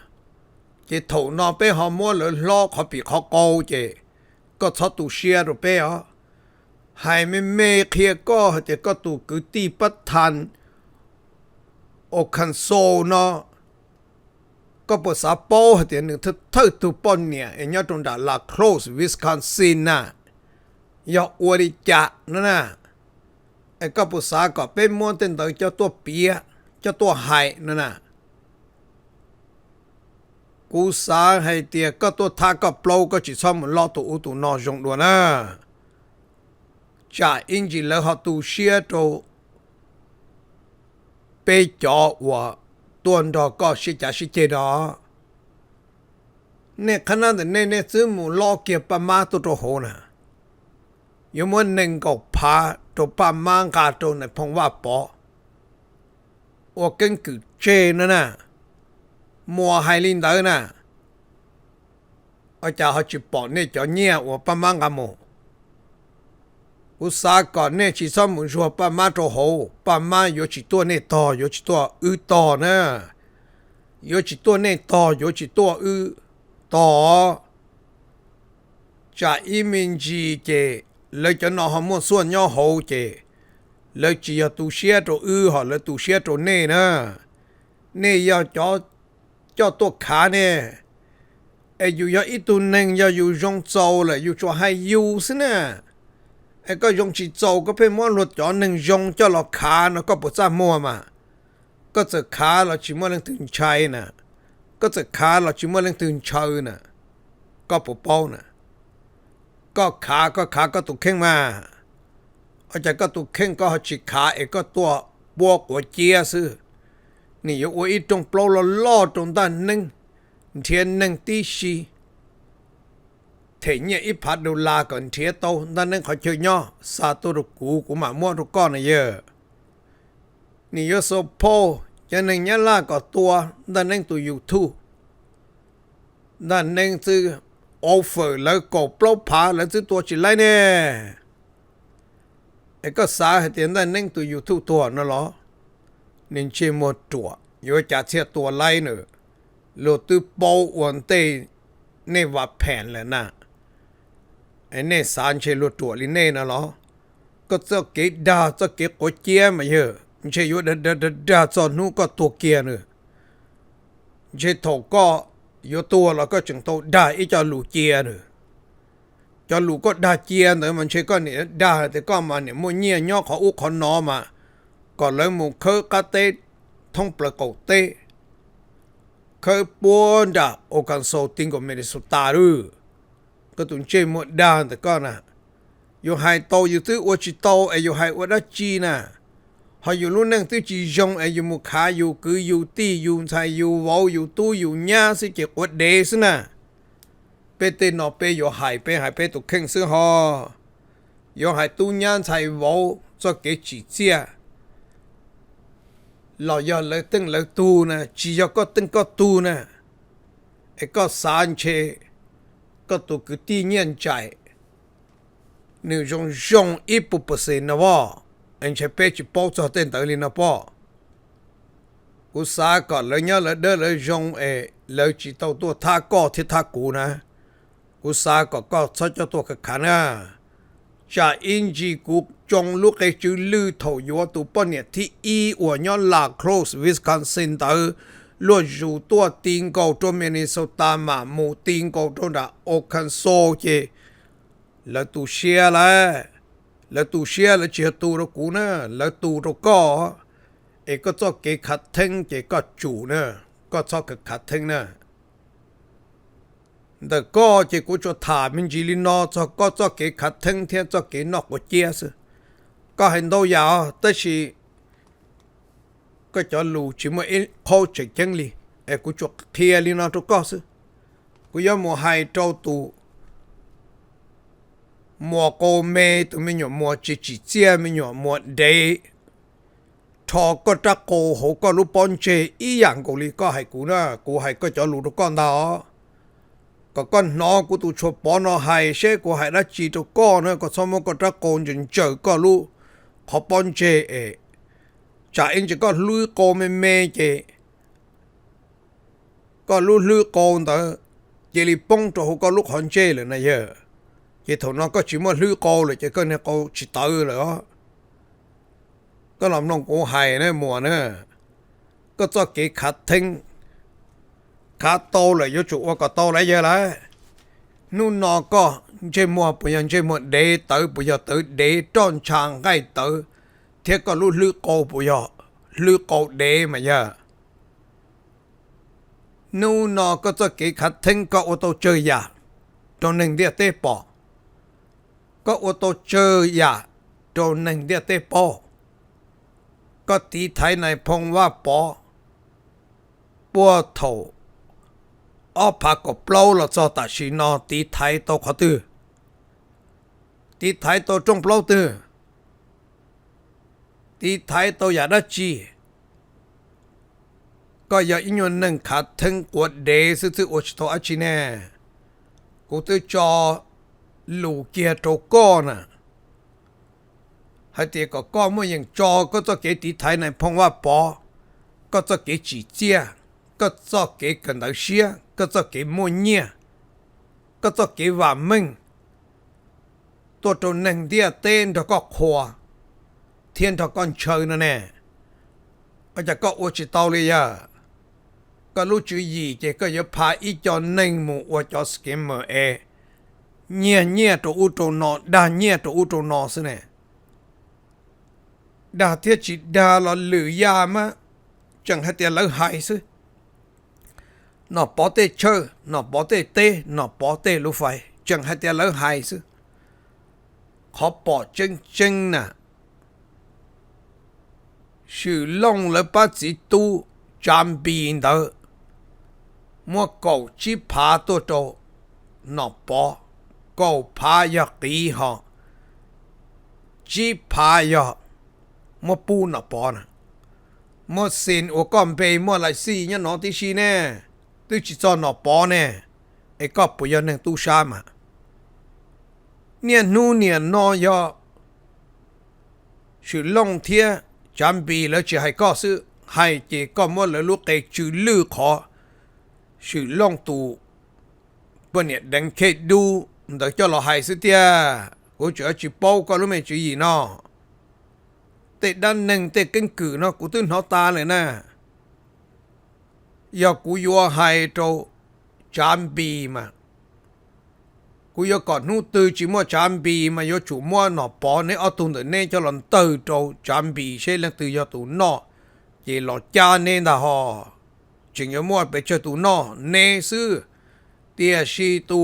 chỉ thầu nó bé họ mua rồi lo khó bị khó câu chỉ có sao tu xia rồi bé à hai mẹ kia có thì có tu cứ ti bắt thành ở cần số nó cóภาษาโป้เดี๋ยวนึงเธอตัวปนเนี่ยไอ้ยอดตรงด่าลาโครสวิสคอนซินน่ะยอดอวริจานั่นน่ะไอ้ก็ภาษาก็เป็นม้วนเต็มตัวเจ้าตัวเปียเจ้าตัวไฮนั่นน่ะกูสาให้เตียก็ตัวทาก็เปล่าก็จิตซ้อมล้อตัวอุตุนอจงด้วยนะจ่าอินจิแล้วเขาตัวเชียตัวไปจ่อว่าตัวดอกก็สิจะสิเจดอเนี่ยขนาดเนี่ยซื้อหมูล้อเก็บปลามาตัวโหนะยมวันหนึ่งก็พาตัวปลามากาตัวในพงว่าปอว่าเก่งคือเจนั่นน่ะมัวไฮลินเดอร์น่ะอาจารย์เขาจะปอเนี่ยจะเนี่ยว่าปลามากาโมอุตสาหก่อนเนี่ยชีซ้อมมือชัวปามาโตโหปามาโยชิตัวเนี่ยต่อโยชิตัวต่อนะโยชิตัวเนี่ยต่อโยชิตัวต่อจะอีมินจีเจเลยจะนอหมั่วส่วนย่อโหเจเลยจียตูเชียตัวหอเลยตูเชียตัวเนี่ยนะเนี่ยยาจ่อตัวขาเนี่ยไอ้อยู่ยาอีตัวหนึ่งยาอยู่ยงโจเลยอยู่ชัวให้อยู่สินะไอ้ก็ยงจีโจก็เป็นม้วนรถจอหนึ่งยงเจ้าหลอกขาเนาะก็ปวดจ้ามัวมาก็จะขาเราชิมัวเรื่องถึงชัยน่ะก็จะขาเราชิมัวเรื่องถึงชัยน่ะก็ปวดเป้าน่ะก็ขาก็ตุกเข่งมาอาจารย์ก็ตุกเข่งก็จิขาไอ้ก็ตัวบวกหัวเจียซื้อนี่อยู่ว่าอีตรงเปล่าเราล่อตรงด้านหนึ่งเทียนหนึ่งตีชีเทียนเนี่ยอีพัดดูลาก่อนเทียโตด้านนั้นเขาเชื่อย่อซาตุรุกูมามั่วทุกก้อนน่ะเยอะนี่ยโซโพจะหนึ่งเนี่ยลาก็ตัวด้านนั้นตัวยูทูด้านนั้นซื้อออฟเฟอร์แล้วก็เปล่าผาแล้วซื้อตัวจิไรเนี่ยไอ้ก็สาเหตุด้านนั้นตัวยูทูตัวนั่นหรอนินเชมตัวอยู่จะเสียตัวไรเนอะโลตุโปวันเตในว่าแผ่นเลยนะไอ้เนี่ยสารเชลตัวลิเน่นะหรอก็จะเกิดดาจะเกิดโคเจียมาเยอะไม่ใช่อยู่ดาจอนู้ก็ตัวเกียร์เนอะไม่ใช่ถกก็อยู่ตัวแล้วก็จึงโตได้ไอ้เจ้าลูเจียร์เนอะเจ้าลูก็ดาเจียร์แต่มันใช่ก็เนี่ยดาแต่ก็มาเนี่ยมัวเงี้ยย่อขออุขอนอมาก็เลยมุเคกะเตท่องประกอบเตเค khơi buồn đã ô can sâu tin của mình số ta rồi cái tụi chơi một đàn thì con à yêu hai tàu yêu thứ ô chỉ tàu yêu hai ô đã chi nè họ yêu luôn năng thứ chỉ dùng yêu một khá yêu cứ yêu ti yêu sai yêu vào yêu tu yêu nhá sẽ chỉ ô đề xí nè bé tên nó bé yêu hai bé tụi khen xí họ yêu hai tu nhá sai vào cho cái chỉ chiaเราอย่าเลยตึงเลยตูนะจียก็ตึงก็ตูนะไอ้ก็สารเชก็ตัวคือตีเงียนใจนี่ยงอีปุปเสนะว่าอันเชเปจิป้อจะเต้นตัวลินะป้อกูสาก็เลยเนี่ยเลยเด้อเลยยงเลยจีตัวท่าก็ที่ท่ากูนะกูสาก็ชอบตัวขันนะจะอินจีกูจงลูกไอจือลือถอยว่าตัวป้อนเนี่ยที่อวย้อนหลักโครสวิสคอนซินเตอร์ลวดอยู่ตัวติงเกาตัวเมนิโซตามาหมูติงเกาตัวน่ะโอคันโซเจแล้วตัวเชียแล้วเจียตัวเรากูนะแล้วตัวเราก็ก็จะเกขัดเทงเกก็จูนะก็ชอบขัดเทงนะแต่ก็เจ้ากูจะถามมินจีลินอจะก็จะเกขัดทั้งเทียจะเกนอกว่าเจียสก็เห็นดูยาวแต่สิก็จะรู้ชิมว่าเขาจะจังลีกูจะเทียลินอทุกก็สิกูยังมัวให้เจ้าตัวมัวโกเมตัวไม่หยอมัวจีเจียไม่หยอมัวเดย์ทอก็จะโกหกก็รู้ปนเจอีอย่างกูลีก็ให้กูนะกูให้ก็จะรู้ทุกก้อนดอก็ก้อนนอกูตูชอบปอนอให้เช่กูให้ละจีตัวก้อนก็สมมติก็จะโกนจนเจอก็รู้ขอปอนเจจ่าเองจะก็ลื้อโกเมเจก็ลื้อโกนแต่เจลิปงตัวก็รู้ขอนเจเลยนะเยอะเจถนนก็ชิมว่าลื้อโกเลยเจก็เนี่ยโกชิตเออเลยก็ลำน้องกูให้เนี่ยมัวเนี่ยก็จะเกขัดทิ้งขาโตเลยยจุว่าก็โตเลยเยอะเลยนู่นนอก็เจมัวปุยเจมัวเดย์ตือปุยตือเดย์จ้อนช่างไก่ตือเทียก็รู้ลือโกปุยลือโกเดย์มาเยอะนู่นนอก็จะเกขัดทิ้งก็อโตเจอยาตรงหนึ่งเดียเตปอก็อโตเจอยาตรงหนึ่งเดียเตปอก็ตีไทยในพงว่าปอปัวโถพักก็เปล่าละจอตัดสินอตีไทยโตขตื้อตีไทยโตจงเปล่าตื้อตีไทยโตอย่าได้จีก็อย่าอินยนหนึ่งขาดถึงกวดเดซื้ออชโตอาชิเน่กูตื้อจอลูกเกียโตก้อน่ะให้เตียก็เมื่อยังจอก็จะเกตีไทยในพงว่าปอก็จะเกจีเจียก็จะเกกันดาเชียก็จะเกมัวเนี่ยก็จะเกว่ามึงตัวหนึ่งเดียเต้นแล้วก็ขวาเทียนทก้อนเชยนั่นแน่ก็จะก็อวดจิตเอาเลยอ่ะก็รู้จุยเจก็จะพาอีจอนหนึ่งหมู่อวดจอสเกมเมอร์เนี่ยตัวอุตนอด่าเนี่ยตัวอุตนอสิเนี่ยด่าเทียจิตด่าเราหรือยามะจังให้เตียเราหายซินอปอเตเชอนอปอเตเตนอปอเตลูไฟจังให้เตียเราหายซิขอปอจึงน่ะชื่อลงแล้วป้าจิตูจำปีนเดอมัวเก่าจีพาตัวโตนอปอเก่าพายกีหอจีพายมัวปูนอปอนะมัวสินโอก้อมเปมัวไหลซี่เนี่ยนอที่ชีแน่ตู้จิจอนอปอแน่ไอ้ก็ปุยนึงตู้ชามาเนี่ยนู่นเนี่ยนอยอชื่อลงเทียจำปีแล้วจะให้ก็ซื้อให้เจก็มัวเลยลูกเตชื่อลือขอชื่อลงตูปนเนี่ยดังเคดูแต่เจ้าเราให้ซื้อเตียกูจะจีโป้ก็รู้ไม่จีนอเตะด้านหนึ่งเตะกิ้งกือเนาะกูตื่นหัวตาเลยนะอย่ากูยัวให้โตจามบีมากูอย่าก่อนนู้ตื่นจีมัวจามบีมาอย่าจู่มัวหนอปอเนี่ยเอาตุนเดเนี่ยจะหล่นตื่นโตจามบีใช่เรื่องตื่นอย่าตุนนอเจหล่อจานเนี่ยนะฮะจ จึงจะมั่วไปเจอตัวนอเนซื้อเตียชีตู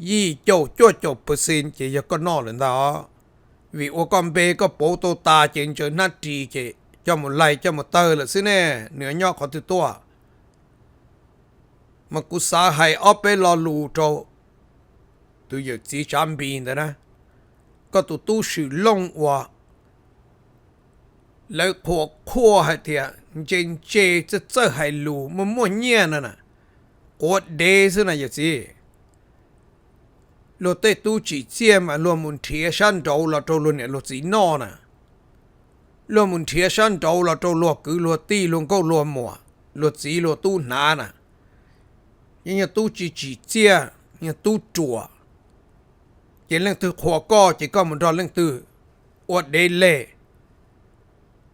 ยี่โจโจโจเปอร์เซ็นต์จะก็นอเลยนะวิโอกัมเบก็โปโตตาเจนเจอหน้าจีเจจะหมดไล่จะหมดเตอร์ละสิแน่เหนือยอขอตัวมันกุสาให้เอาไปรอลูโจตัวอยู่จีจามบีนนะก็ตัวตู้สื่อลงว่าแล้วพวกขั้วให้เถียเจนเจจะเจอให้ลูมันมั่วเงี้ยนั่นน่ะกดเดซึนะอย่างสิเราเตะตู้จีเจียมารวมมุนเทียชันดาวเราตัวลุนเนี่ยเราสีนอน่ะรวมมุนเทียชันดาวเราตัวลวกคือลวตีลงก็รวมหมัวลวสีลวตู้หนาน่ะยังตู้จีเจียยังตู้จั่วเจนเรื่องตัวหัวก็จะก็มันรอเรื่องตัวอดเดเล่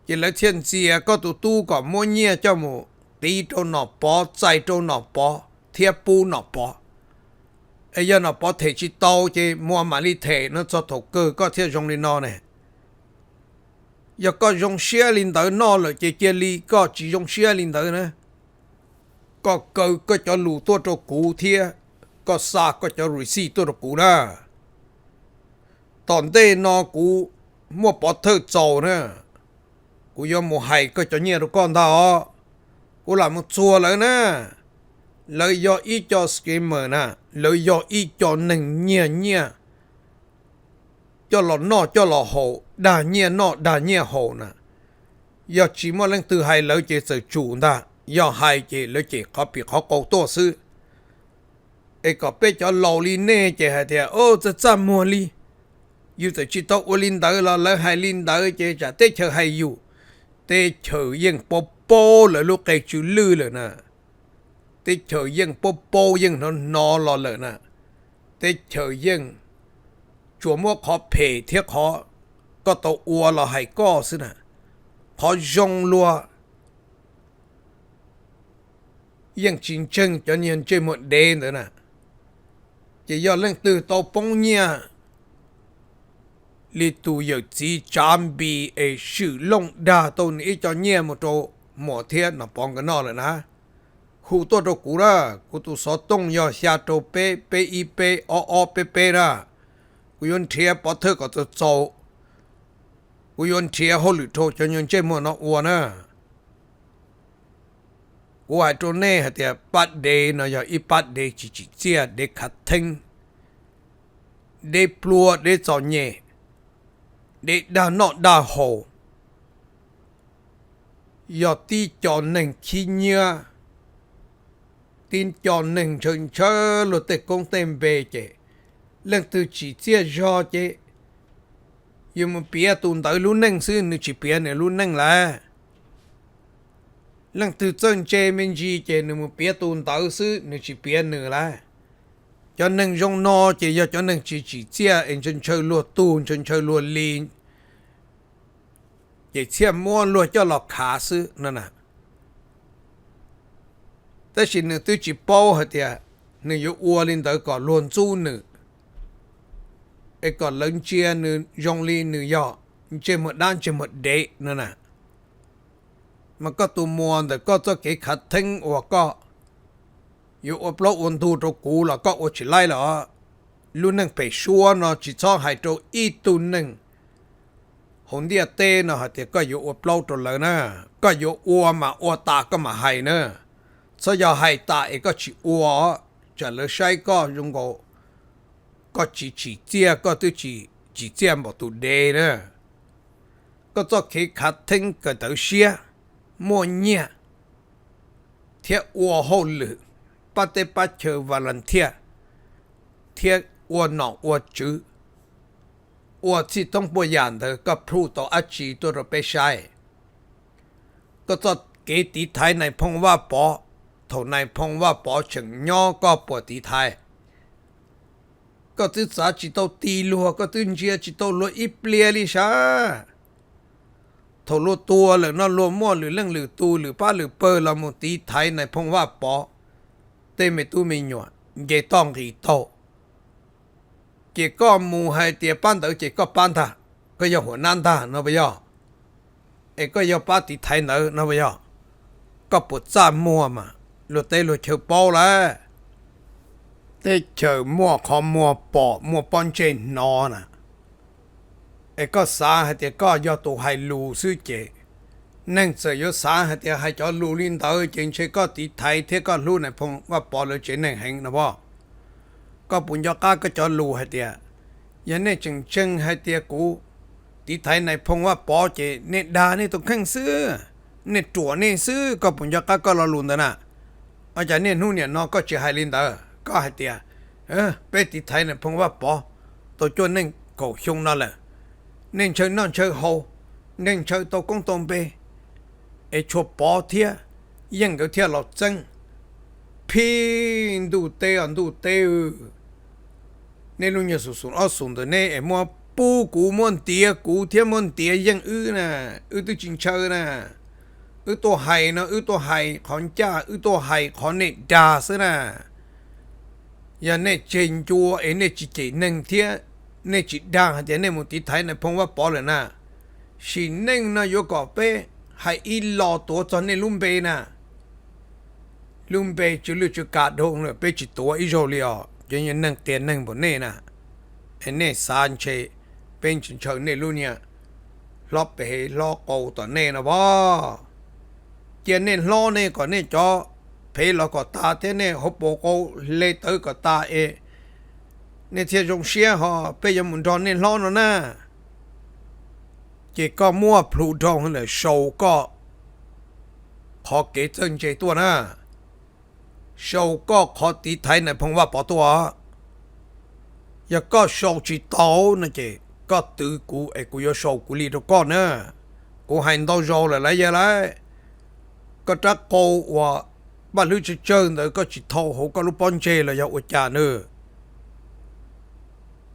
เจนแล้วเชียนเสียก็ตัวตู้ก็มั่วเงี้ยเจ้าหมูตีตัวหนอปอใจตัวหนอปอเทียปูหนอปอไอ้ยันหนอปอเทจิโตเจมัวมาลิเทนั่นจะถูกเกิดก็เทียจงลินนอเนี่ยยก็จงเชียลินเตอร์นอเลยเจเจลีก็จีจงเชียลินเตอร์นะก็เกิดก็จะรู้ตัวตัวกูเทียก็ซาก็จะรู้สิตัวตัวกูนะตอนเต้นอกูมัวปอเธอโจนะกูยอมมัวให้ก็จะเนี่ยทุกคนท่ากูหลับมันชัวเลยนะเลยยออีจอสกิมเมอร์นะเลยยออีจอหนึ่งเนี่ยจอหล่อนอจอหล่อโหด่าเนี่ยนอด่าเนี่ยโหนะยอจีมัวเล่นตือให้เลยเจสจูนด่ายอให้เจเลยเจเขาปีเขาโกตัวซื้อไอ้ก็เป็นจอหล่อลีเน่เจให้เดียโอ้จะจำมัวลีอยู่แต่จิตตัวลินเดอร์แล้วให้ลินเดอร์เจจะเตะเชอให้อยู่เตะเชอยังโปโป้เลยลูกเกจูลือเลยนะเตะเชอยังโปโป้ยังนอรอเลยนะเตะเชอยังจัวมัวขอเพเทียขอก็ตัวอัวเราให้ก็สินะขอจงลัวยังจริงจังจนยังเจหมดเดนเลยนะจะยอดเรื่องตื่นตัวปงเนี่ยลิตู有几张比诶是弄大到你一张捏么多摩天那帮个那了呢？好多都古了，古都说东要下周背一背背啦，古用贴把头个就走，古用贴好里头就用这么那我呢？我还做呢，还得八day呢，要一八day几得卡听，得ปลัว得造孽。เด็กด่านอด่าโหยอดที่จอหนึ่งขี้เนื้อตีนจอหนึ่งเชิญเชิญหลุดเตะกงเต็มเบเจเรื่องตัวจีเจียจอเจยังมันเปียตุนเตอรู้นั่งซื้อนึกจีเปียเนี่ยรู้นั่งแหละเรื่องตัวเจ้าเจมันจีเจนึกมันเปียตุนเตอซื้อนึกจีเปียเนี่ยแหละจนหนึ่งจงนอเจียจนหนึ่งจีเจียเองจนเชยลัวตูนจนเชยลัวลีนเจียเชี่ยม้วนลัวเจ้าหลอกขาซื้อนั่นน่ะแต่สิ่งหนึ่งตัวจีโป้เหรอเดียหนึ่งอยู่อัวลินเตอร์ก่อนล้วนจู้หนึ่งไอ้ก่อนเลิงเจียหนึ่งยงลีหนึ่งย่อเจียหมดด้านเจียหมดเดะนั่นน่ะมันก็ตัวม้วนแต่ก็จะเกิดขัดทิ้งอัวก็อยู่อบล้วนทูตัวกูแล้วก็อดฉิไล่หรอรุ่นหนึ่งไปชัวเนาะจิตช่องหายตัวอีตุนหนึ่งคนเดียเต้เนาะเดี๋ยวก็อยู่อบล้ตัวเลยนะก็อยู่อัวมาอัวตาก็มาให้เนาะถ้าอยากให้ตาเองก็จิอัวจะเลยใช้ก็ยังก็จิเจียก็ตัวจิเจียหมดตัวเดเนาะก็จะคิดขัดทิ้งก็ตัวเสียมัวเนี่ยเทียอัวหัวลือปัตเตปัจเชอวาลันเทียเทียอัวหนออัวจื้ออัวที่ต้องปวยานเธอก็พลูต่ออาชีตัวเราไปใช้ก็จะเกตีไทยในพงว่าปอเท่าในพงว่าปอเฉิงย่อก็ปวดตีไทยก็ตื่นสาจิตเอาตีลัวก็ตื่นเชียจิตเอาลัวอีเปลียลิชาเท่าลัวตัวหรือนอนลัวมั่วหรือเรื่องหรือตูหรือป้าหรือเปอร์เราหมดตีไทยในพงว่าปอเต้ไม่ตู้ไม่หนวดเกต้องรีโตเกก็มูให้เตียปั้นเต๋อเกก็ปั้นท่าก็อย่าหัวนั่นท่านะไปย่อเอก็อย่าป้าติไทยเนอะนะไปย่อก็ ก็ปวดซ่ามัวมาลูเตลูเชอปอแล้วเตเชอมัวขอมัวปอมัวปอนเจนนอน่ะไอ้ก็สาเหตุก็ยอตัวให้ลูซื้อเจนั่งเสียสาเหตุให้จอลูลินเตอร์จริงใช่ก็ตีไทยเทก็ลูในพงว่าปอเลยเจนั่งแหงนะพ่อก็ปุญญาก้าก็จอลูให้เตียยันเนี่ยจึงให้เตียกูตีไทยในพงว่าปอเจเนดานี่ต้องแข่งซื้อเนจั่วนี่ซื้อก็ปุญญาก้าก็รอลุนนะอาจารย์เนี่ยนู่นเนี่ยนอก็จะให้ลินเตอร์ก็ให้เตียไปตีไทยในพงว่าปอตัวจนนั่งก็ชงนั่นแหละnên chơi non chơi hồ nên chơi tàu công tông bê ấy cho bỏ thia yên cái thia lọt chân pin đủ tê nên luôn nhớ sụn ở sụn rồi nên em mua bu cú muốn tía cú thia muốn tía yên nè tôi chính chơi nè tôi hay nó tôi hay con cha tôi hay con này đa xí nè giờ nên trên chùa ấy nên chỉ nâng thia nên chỉ đang để nên một tí thấy này phongว่าbỏ rồi nè chỉ nên nó yêu cầu bé hay ít lo tổ cho nên lùm bê chỉ lưu chỉ cả đông rồi bé chỉ tổ ít rồi liền cho nên nâng tiền nâng bọn này nè anh này san chế bên trên trời này luôn nha lo bê lo cầu tao này nè bó tiền nên lo này còn này cho bê lo có ta thế này hộp bộ cầu lấy tới có ta nên theo dòng xe họ bây giờ muốn cho nên lo nó nè chỉ có mua phụ đồng là sầu có khó kế chân chế tua nè sầu có khó tí thấy này phong hoa bỏ tua giờ có sầu chỉ tàu nè chị có tự cụ ấy cụ yêu sầu cụ lì đâu con nè cụ hành đâu rồi là lấy giờ lấy có chắc cô và bà lưu chỉ chơi nữa có chỉ thâu hổ có lúc bon chê là giờ ở nhà nữa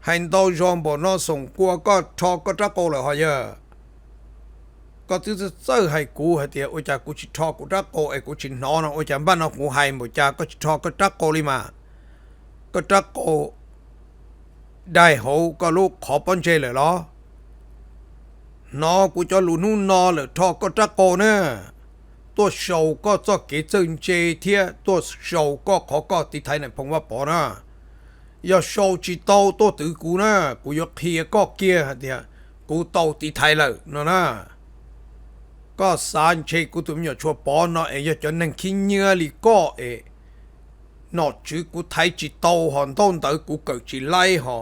hành đâu rồi bỏ nó sống qua có cho có chắc cô là họ giờ có thứ sơ hay cú hay tiệt ôi cha cú chỉ cho cú chắc cô ấy cú chỉ nó ôi cha ban nó cú hay một cha có chỉ cho có chắc cô đi mà có chắc cô đại hậu có lúc khó bon chê lại đó nó cú cho lũ nu nó là cho có chắc cô nữaตัวโชว์ก็จะเกิดจึงเจเทียตัวโชว์ก็ขอก็ติดไทยในพงว่าปอนะอย่าโชว์จีโตตัวตือกูนะกูยกเฮียก็เกียร์เดียกูโตติดไทยเลยนะก็สารเชกูตุ้มอย่าชัวปอนะเอย่าจะนั่งขี้เนื้อลิก็นอกจือกูไทยจีโตหอนต้นเตอกูเกิดจีไล่หอ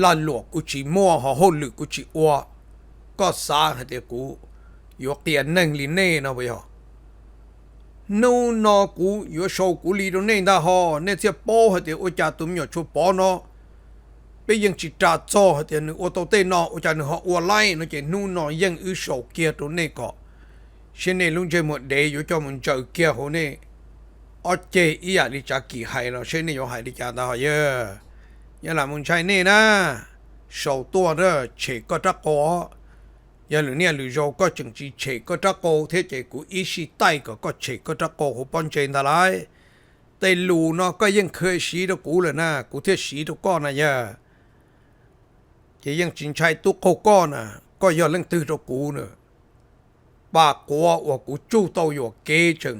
ลั่นหลวกกูจีมั่วหอหุ่นหรือกูจีอ้วก็สารเดียกูยกเตียนนั่งลิเน่นะเว้ยนู่นนกูอยู่โชว์กูลีตรงนี้ได้ฮะเนี่ยเสียป้อเหรอโอจ่าตุ้มอยู่ชัวป้อเนาะไปยังจิตจ่าจ่อเหรอเนี่ยโอโตเต้เนาะโอจ่าเนี่ยฮะอวไล่เนาะเจนู่นนยังอือโชว์เกียร์ตรงนี้ก็เช่นนี้ลุงเจหมดเดย์อยู่จอมันเจอเกียร์หัวนี่อเจอีอยากดิจากกี่ไฮเนาะเช่นนี้อยู่ไฮดิจากได้เยอะยังหลังมึงใช้นี่นะโชว์ตัวเด้อเชก็จะก่อgiờ lửa này lửa dầu có chừng chỉ chế có trắc cô thế chế của ý sĩ tay có chế có trắc cô hộp bón trên ta lại tay lù nó có những khơi sĩ đó cũ rồi nè cũ thế sĩ đó con này giờ chỉ những chính trai tu cô con nè có giờ lên từ đó cũ nữa bà của của chú tàuอยู่kế chừng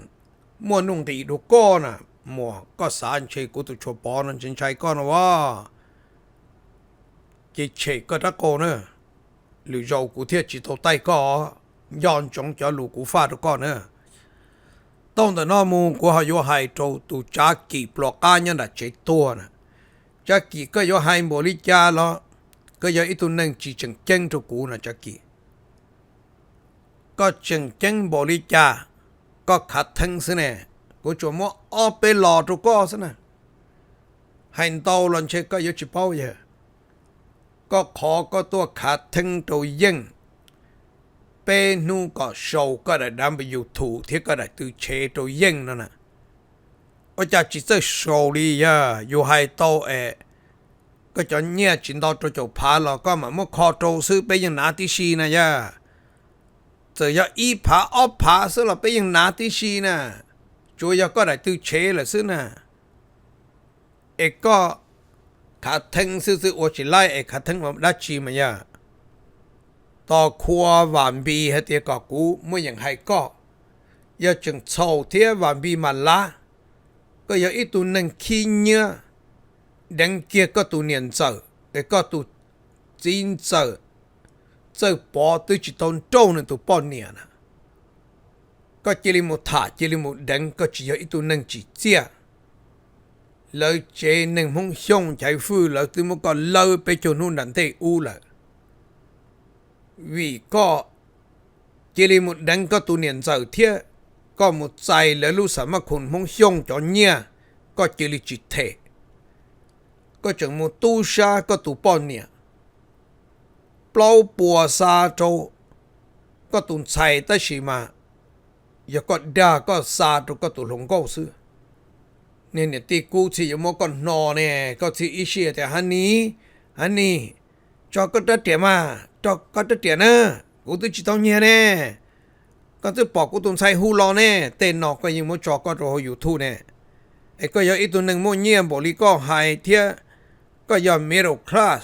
mua nông thị đó con nè mua có sản chế của tụi chùa bò nó chính trai con nó chỉ chế có trắc cô nữaหรือเรากูเทียจิตใต้ก็ย้อนจงจะลูกกูฟาดก็เนอะต้องแต่น้อมูกูหายอยู่ให้โจตูจากกี่ปลอกก้านยันดัดเจตัวนะจากกี่ก็อยู่ให้บริจาแล้วก็อยู่อีตัวหนึ่งจีจังเจ้งตัวกูนะจากกี่ก็จังเจ้งบริจาก็ขัดทั้งสิเนี่ยกูจะมั่วอ้อไปหลอตัวก็สินะให้โตหลังเชก็อยู่จิเป้าเยอะก็ขอก็ตัวขาดทั้งตัวยิ่งเป็นนู่ก็โชว์ก็ได้ดำไปอยู่ถูกที่ก็ได้ตัวเชตัวยิ่งนั่นน่ะว่าจะจิตใจโชว์ลีอยู่ให้โตก็จะเนี่ยจินโตตัวจบพาเราก็มาเมื่อคอโตซื้อไปยังนาติชีนะจะอย่าอีผาออผาซื้อเราไปยังนาติชีนะจูยก็ได้ตัวเชเลยซื้อนะก็ขาทั้งซื้อว่าจะไล่ขาทั้งว่าได้ชีมันต่อครัวหวานบีให้เตียก็กูเมื่ออย่างไรก็ giờ chừng sầu thế và bị mà lá có giờ ít tụ nâng khi nhớ đằng kia có tụ niệm sợ để có tụ chín sợ sợ bỏ tới chỉ tôn trâu nên tụ bỏ niệm có chỉ là một thả chỉ là một đằng có chỉ giờ ít tụ nâng chỉ chia lời chế nâng mong xong chạy phu lời từ một con lâu bây giờ nó nặng thế u là vì có chỉ là một đằng có tụ niệm sợ thế có một trái là lúc sao mà khôn mong xong cho nhia có chỉ là chỉ thể có chừng một tu sa có tu bao nhiêu bao bùa sa châu có tu chạy tới gì mà giờ có đa có sa châu có tu lồng câu sư nên là tí cú chỉ có một con nò nè có chỉ ý xia thì hắn ní cho có đất tiền mà cho có đất tiền nữa cú tôi chỉ tao nhẹ nè có tôi bỏ cú tu chạy hu lo nè tên nọ có những một cho có rồi YouTube nè ấy có giờ ít tu nâng một nhẹ bỏ đi có hai thiệtก็ยอม middle class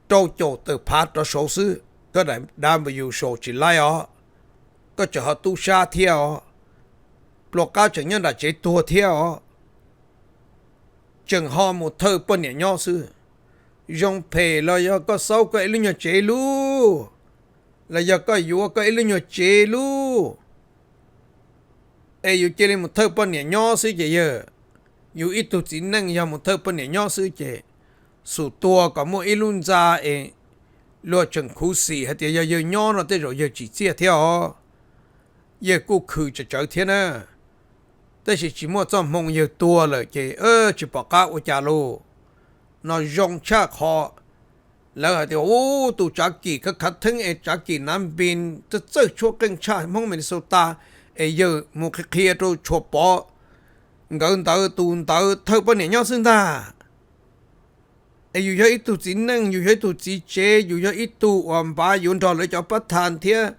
โตโจตึกพาตัวโซซื้อก็ได้ดามไปอยู่โซจิไลอ๋อก็จะหาตู้ชาเที่ยวปลอกก้าวจึงยังได้เจตัวเที่ยวจึงหอหมดเธอปนเนี่ยย่อซื้อยงเพลแล้วก็เศร้าก็ไอ้ลุงเจลูแล้วก็อยู่ก็ไอ้ลุงเจลูไอ้อยู่เจลิหมดเธอปนเนี่ยย่อซื้อเยอะอยู่อีตุจินนั่งยามุเธอปนเนี่ยย่อซื้อเจสู่ตัวก็มัวอีลุนจาเองลัวจังคูสีให้เดียเยอะย่อเนาะแต่เราเยอะจีเจียเที่ยวเยอะกูคือจะเจอเที่ยนะแต่สิจิมัวจ้องมองเยอะตัวเลยเจจิปากาอุจาโลนอยงชาคอแล้วเดี๋ยวโอ้ตูจากกี่ก็ขัดถึงไอ้จากกี่น้ำบินจะเจอชัวกังชามองมินโซตาไอ้เยอะมุขเคลียตัวชัวปอgần tới tuần tới thơ bên này nhau sinh ta, dù cho ít tu chính năng, dù cho tu chỉ chế, dù cho ít tu hoàn ba, dù cho lấy cho bắt thành thế,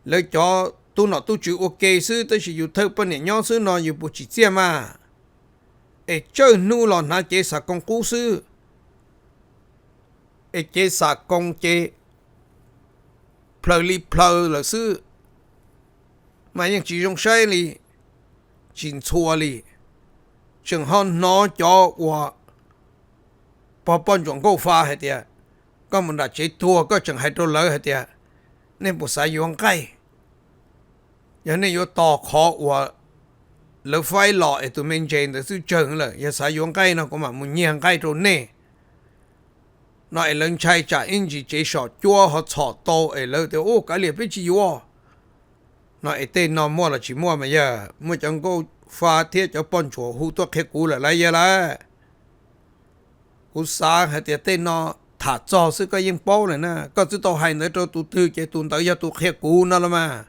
lấy cho tu nọ tu chịu ok sư, tới sử dụng thơ bên này nhau sư nọ dù bù chỉ chế mà, chơi nu lò na chế sa công cú sư, chế sa công chế, plơ là sư, mà những chỉ dùng sai li, chính chua li. Chừng hơn nó cho và bỏ bọn chúng câu pha hết tiệt có một đã chế thua có chừng hai đô lỡ hết tiệt nên bộ sai dùng cây giờ này vô tỏ khó và lỡ phải lọ tụi mình trên từ sự chừng là giờ sai dùng cây nó cũng mà một nhàng cây rồi nè nói lần chạy trả in chỉ chế sọ chua họ chọ to lỡ thì ô cái liệt biết chi vô nói tên nó mua là chỉ mua mà giờ mua chẳng có pha thiết cho bọn chúa hú tốt khét cú là lấy là cú sáng hay tiệt tên nó thả cho sư cái yên bao này nè có chứ tao hay nữa cho tụi tư cái tụi tới giờ tụi khét cú nó là mà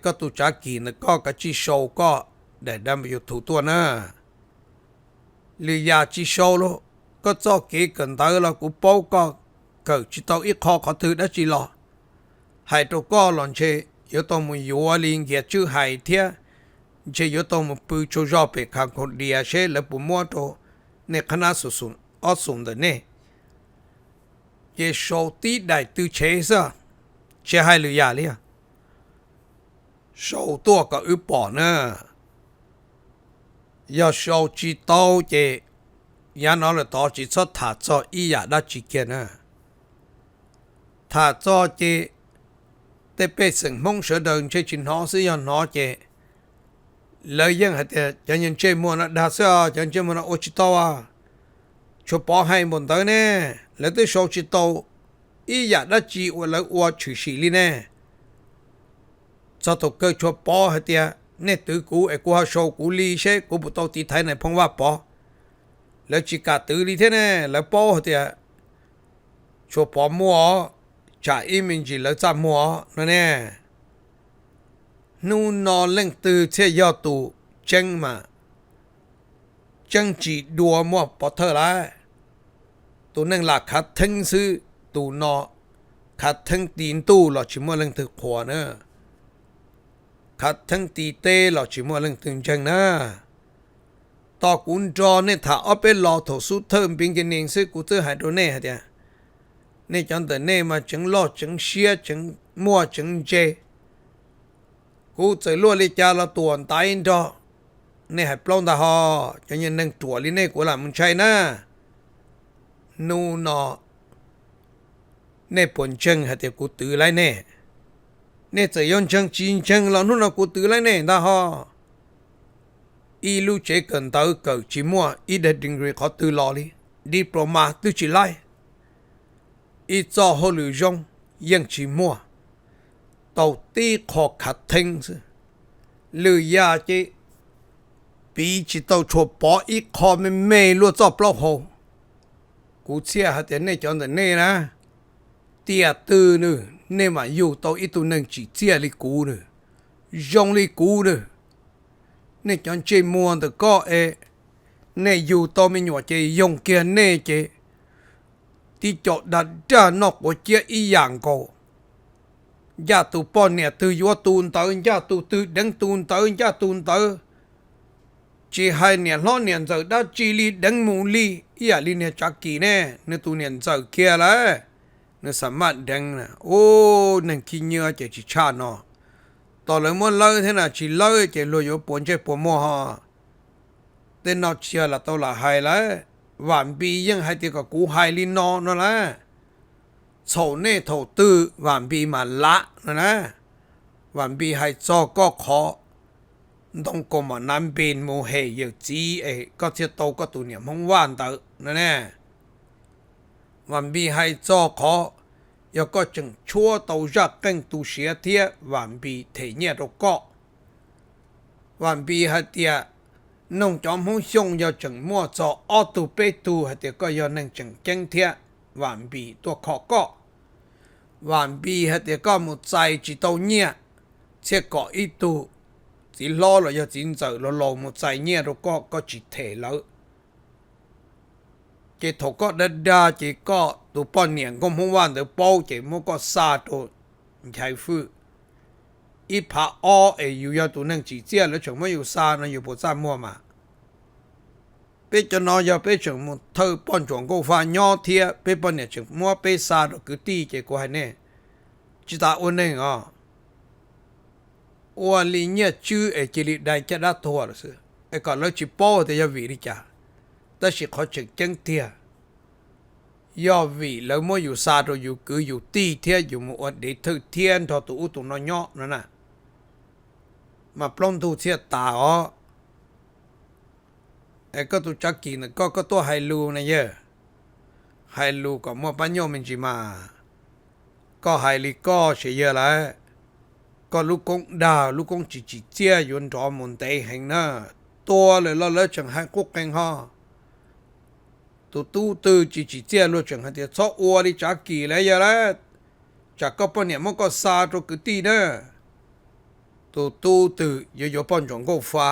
có tụi trả kỳ nữa có cái chi sâu có để đâm vào thủ tuần nè lì nhà chi sâu luôn có cho cái cần tới là cú bao có cỡ chỉ tao ít khó thứ đó chỉ lo hay tụi có lần chơi yếu tao muốn yếu liền ghét chứ hay thế chỉ yếu tao muốn bự cho rõ về khang con đi xe là bù mua đồ nè khả năng sử dụng ở dùng đó nè cái số tí đại tư chế sao chế hay lừa nhà liền số tua có ưu bỏ nữa giờ số chỉ tao chế nhà nó là tao chỉ cho thả cho ý nhà đã chỉ kia nữa thả cho chếแต่เป็นสิ่งมงเสดินใช้ชินหอซื้อยันหอเจเลยยังหัดจะยังเชื่อมัวนะดาเสียจะยังเชื่อมัวนะโอชิโตะชัวปอให้หมดเลยเนี่ยแล้วที่โชชิโตอีอยากได้จีว่าแล้วว่าชื่อสีลีเนี่ยจะต้องเกิดชัวปอให้เดียเนี่ยตื้อกูไอ้กูหาโชกูลีใช่กูบุตรตีไทยในพงว่าปอแล้วจีกาตื้อลีเท่เนี่ยแล้วปอให้เดียชัวปอมัวtrả mình chỉ là trả mua nó nè nu nó lên từ thế giờ tụ chân mà chân chỉ đùa mua bỏ thơ lại tụ nên là khát thân sư tụ nó khát thân tín tu là chỉ mua lên từ khóa nữa khát thân tí tê là chỉ mua lên từ chân nữa tao cũng cho nên thả ở bên lò thổ su thơm bên cái nền sư của tôi hai đứa này hả tiệt nên chọn từ này mà chứng lo chứng xia chứng mua chứng chê กูจะล้วนเลยจาละตัวตายอินดอเนี่ยให้ปล้องตาฮอจะยังนั่งตัวลิเน่กูละมึงใช่นะนูนอเนี่ยปนเชิงให้เดี๋ยวกูตื่นไรเนี่ยเนี่ยจะย้อนเชิงจีนเชิงเรานู่นเรากูตื่นไรเนี่ยตาฮออีลูเจกันตาเกิดจีมัวอีเด็ดดิงรีเขาตื่นรอลิดิโปรมาตื่นจีไลอีจ่อหัวหรือจงยังจีมัวตัวตีขอขัดทิ้งสิหรือยาจีปีจีตัวชัวปออีคอไม่ไม่รู้จับปลอกหัวกูเชื่อให้เดี๋ยวเนี่ยจอนแต่เนี่ยนะเตี้ยตื่นนึเนี่ยมาอยู่ตัวอีตัวหนึ่งจีเจียลิกูนึยงลิกูนึเนี่ยจอนเจมัวแต่ก็เนี่ยอยู่ตัวไม่หนวดเจยงเกียร์เนี่ยเจที่จอดดัดด้านนอกว่าเจียอีอย่างก็ยาตูป้อนเนี่ยตือยัวตูนเตอยาตูตือดังตูนเตอยาตูนเตอจีให้เนี่ยล้อเนี่ยเจอได้จีลีดังมูลีอีอาลีเนี่ยจักกีเนี่ยเนี่ยตูเนี่ยเจอเกียร์ละเนี่ยสามารถดังนะโอ้นั่นขี้เนื้อเจจิชาเนาะตอนเลยมันเล่าเท่านั้นจีเล่าเจลุยปนเจปนมัวฮะแต่นอเชียละตัวละหายละวันปียังให้ที่กับกูหายลินนอนั่นแหละโฉเน่โถตื้อวันปีมาละนะวันปีให้จอก็ขอต้องกมานั้นเป็นโมเหยจีก็เที่ยวโตก็ตัวเนี่ยมองว่านเตอนั่นแน่วันปีให้จอขอยก็จึงชั่วตัวจักกันตัวเสียเทียวันปีเทียเนี่ยเราก็วันปีให้เตียน้องจอมหงชง要整莫做奥杜贝杜还得个要能整今天完毕多考个完毕还得个木在几多年切个一度只攞了要剪走了路木在年都个只提了这头个的哒这个都半年咁好玩的包这么个沙都财富一拍哦又要都能直接了全部有沙呢又不占么嘛bây giờ nó giờ bây giờ một thơ bọn chuẩn cô pha nhỏ thiệt bây bọn này chừng mua bây xa rồi cứ đi cái của hai này chỉ ta ôn này à ôn lý nhẹ chữ ở chỉ lý đại cái đã thua rồi sự cái còn nó chỉ bao thì giờ vì đi chả ta chỉ khó chừng chân thiệt giờ vì lỡ muaอยู่xa rồiอยู่cứอยู่đi thiệtอยู่một ôn để thơ thiên thọ tụ nó nhỏ nữa nè mà plong tu thiệt ta óก็ตัวจักกินก็ตัวไฮลูนะเยอะไฮลูก็มัวปัญญามันจีมาก็ไฮลีก็เสียเยอะแล้วก็ลูกกงดาวลูกกงจีเจียยนจอมุนเตยแห่งน่ะตัวเลยแล้วจังให้กุ๊กแกงห่อตัวตู้ตื้อจีเจียรู้จังให้เดี๋ยวชอบอวดจักกี่แล้วเยอะแล้วจากก็ปนเนี่ยมันก็ซาตัวกึตีเนอะตัวตู้ตื้อปนจงก็ฟ้า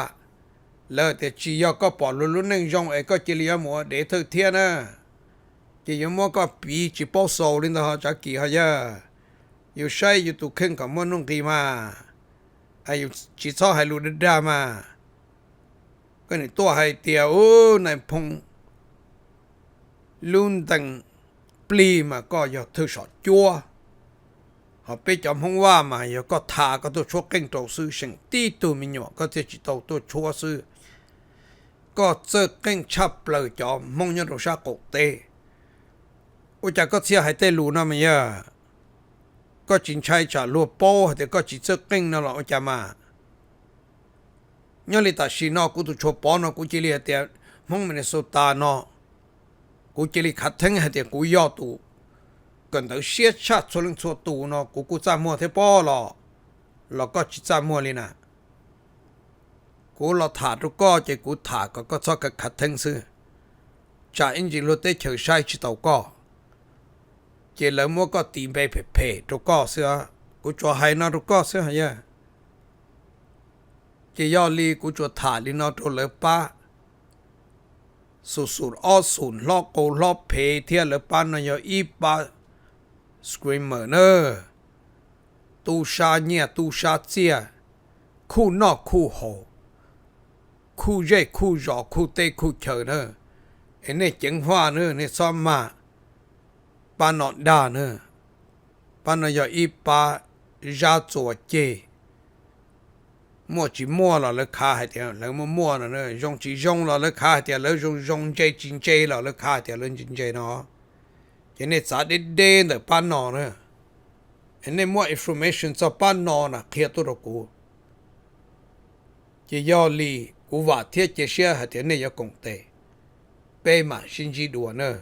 แล้วแต่จียก็ปอดลุ้นนึงยองก็เจริญมัวเดทเทียนะจียมัวก็ปีจีปอโซลินทหารจักกี่ฮะยะอยู่ใช้อยู่ตุขึ้นกับมันนุ่งกีมาอยู่จีซ้อให้รู้ได้มาก็ในตัวให้เตียวโอ้ในพงลุนตังปลีมาก็อยากถือสอดจัวhọ bây giờ không qua mà giờ có thà có tôi chúa kinh đầu sư sinh tí tu mình nhỏ có thể chỉ đầu tôi chúa sư có chơi kinh chấp lời cho mong nhân đồ xa cổ tê ôi chả có xe hay tê lù nào mà giờ có chính trai trả lùa bố thì có chỉ chơi kinh nào là ôi chả mà nhớ lý ta xí nó cũng tôi chúa bó nó cũng chỉ lý thì mong mình số ta nó cũng chỉ lý khát thắng hay thì cũng do tụ gần tới siết chặt số lượng số tụ nó cũng ra mua thế bao là có chỉ ra mua liền à cũng là thả được cái cũng thả có cho cái khát thân sư trả anh chỉ lúc tới chờ sai chỉ tàu có chỉ là mua có tìm về phê được có xưa cũng cho hay nó được có xưa hả ya chỉ do li cũng cho thả li nó cho lỡ ba sụt ó sụn lo cổ lo phê thiệt lỡ ba nó giờ ít ba screamer nữa tu sa chia khu nọ khu hồ khu dây khu gió khu tây khu chờ nữa cái này chứng hoa nữa này xóm mà ba nọ đà nữa ba nọ giờ ít ba ra chùa chê mua chỉ mua là lấy khá hay tiền lấy mua là nó dùng chỉ dùng là lấy khá hay tiền lấy dùng chơi chính chơi là lấy khá hay tiền lấy chính chơi nó cho nên giá đến được bán nó nữa anh em mua information cho bán nó là kia tôi được cũ chỉ do li cũ vả thiết chế xe hay tiền này có công tệ bê mà xin chỉ đùa nữa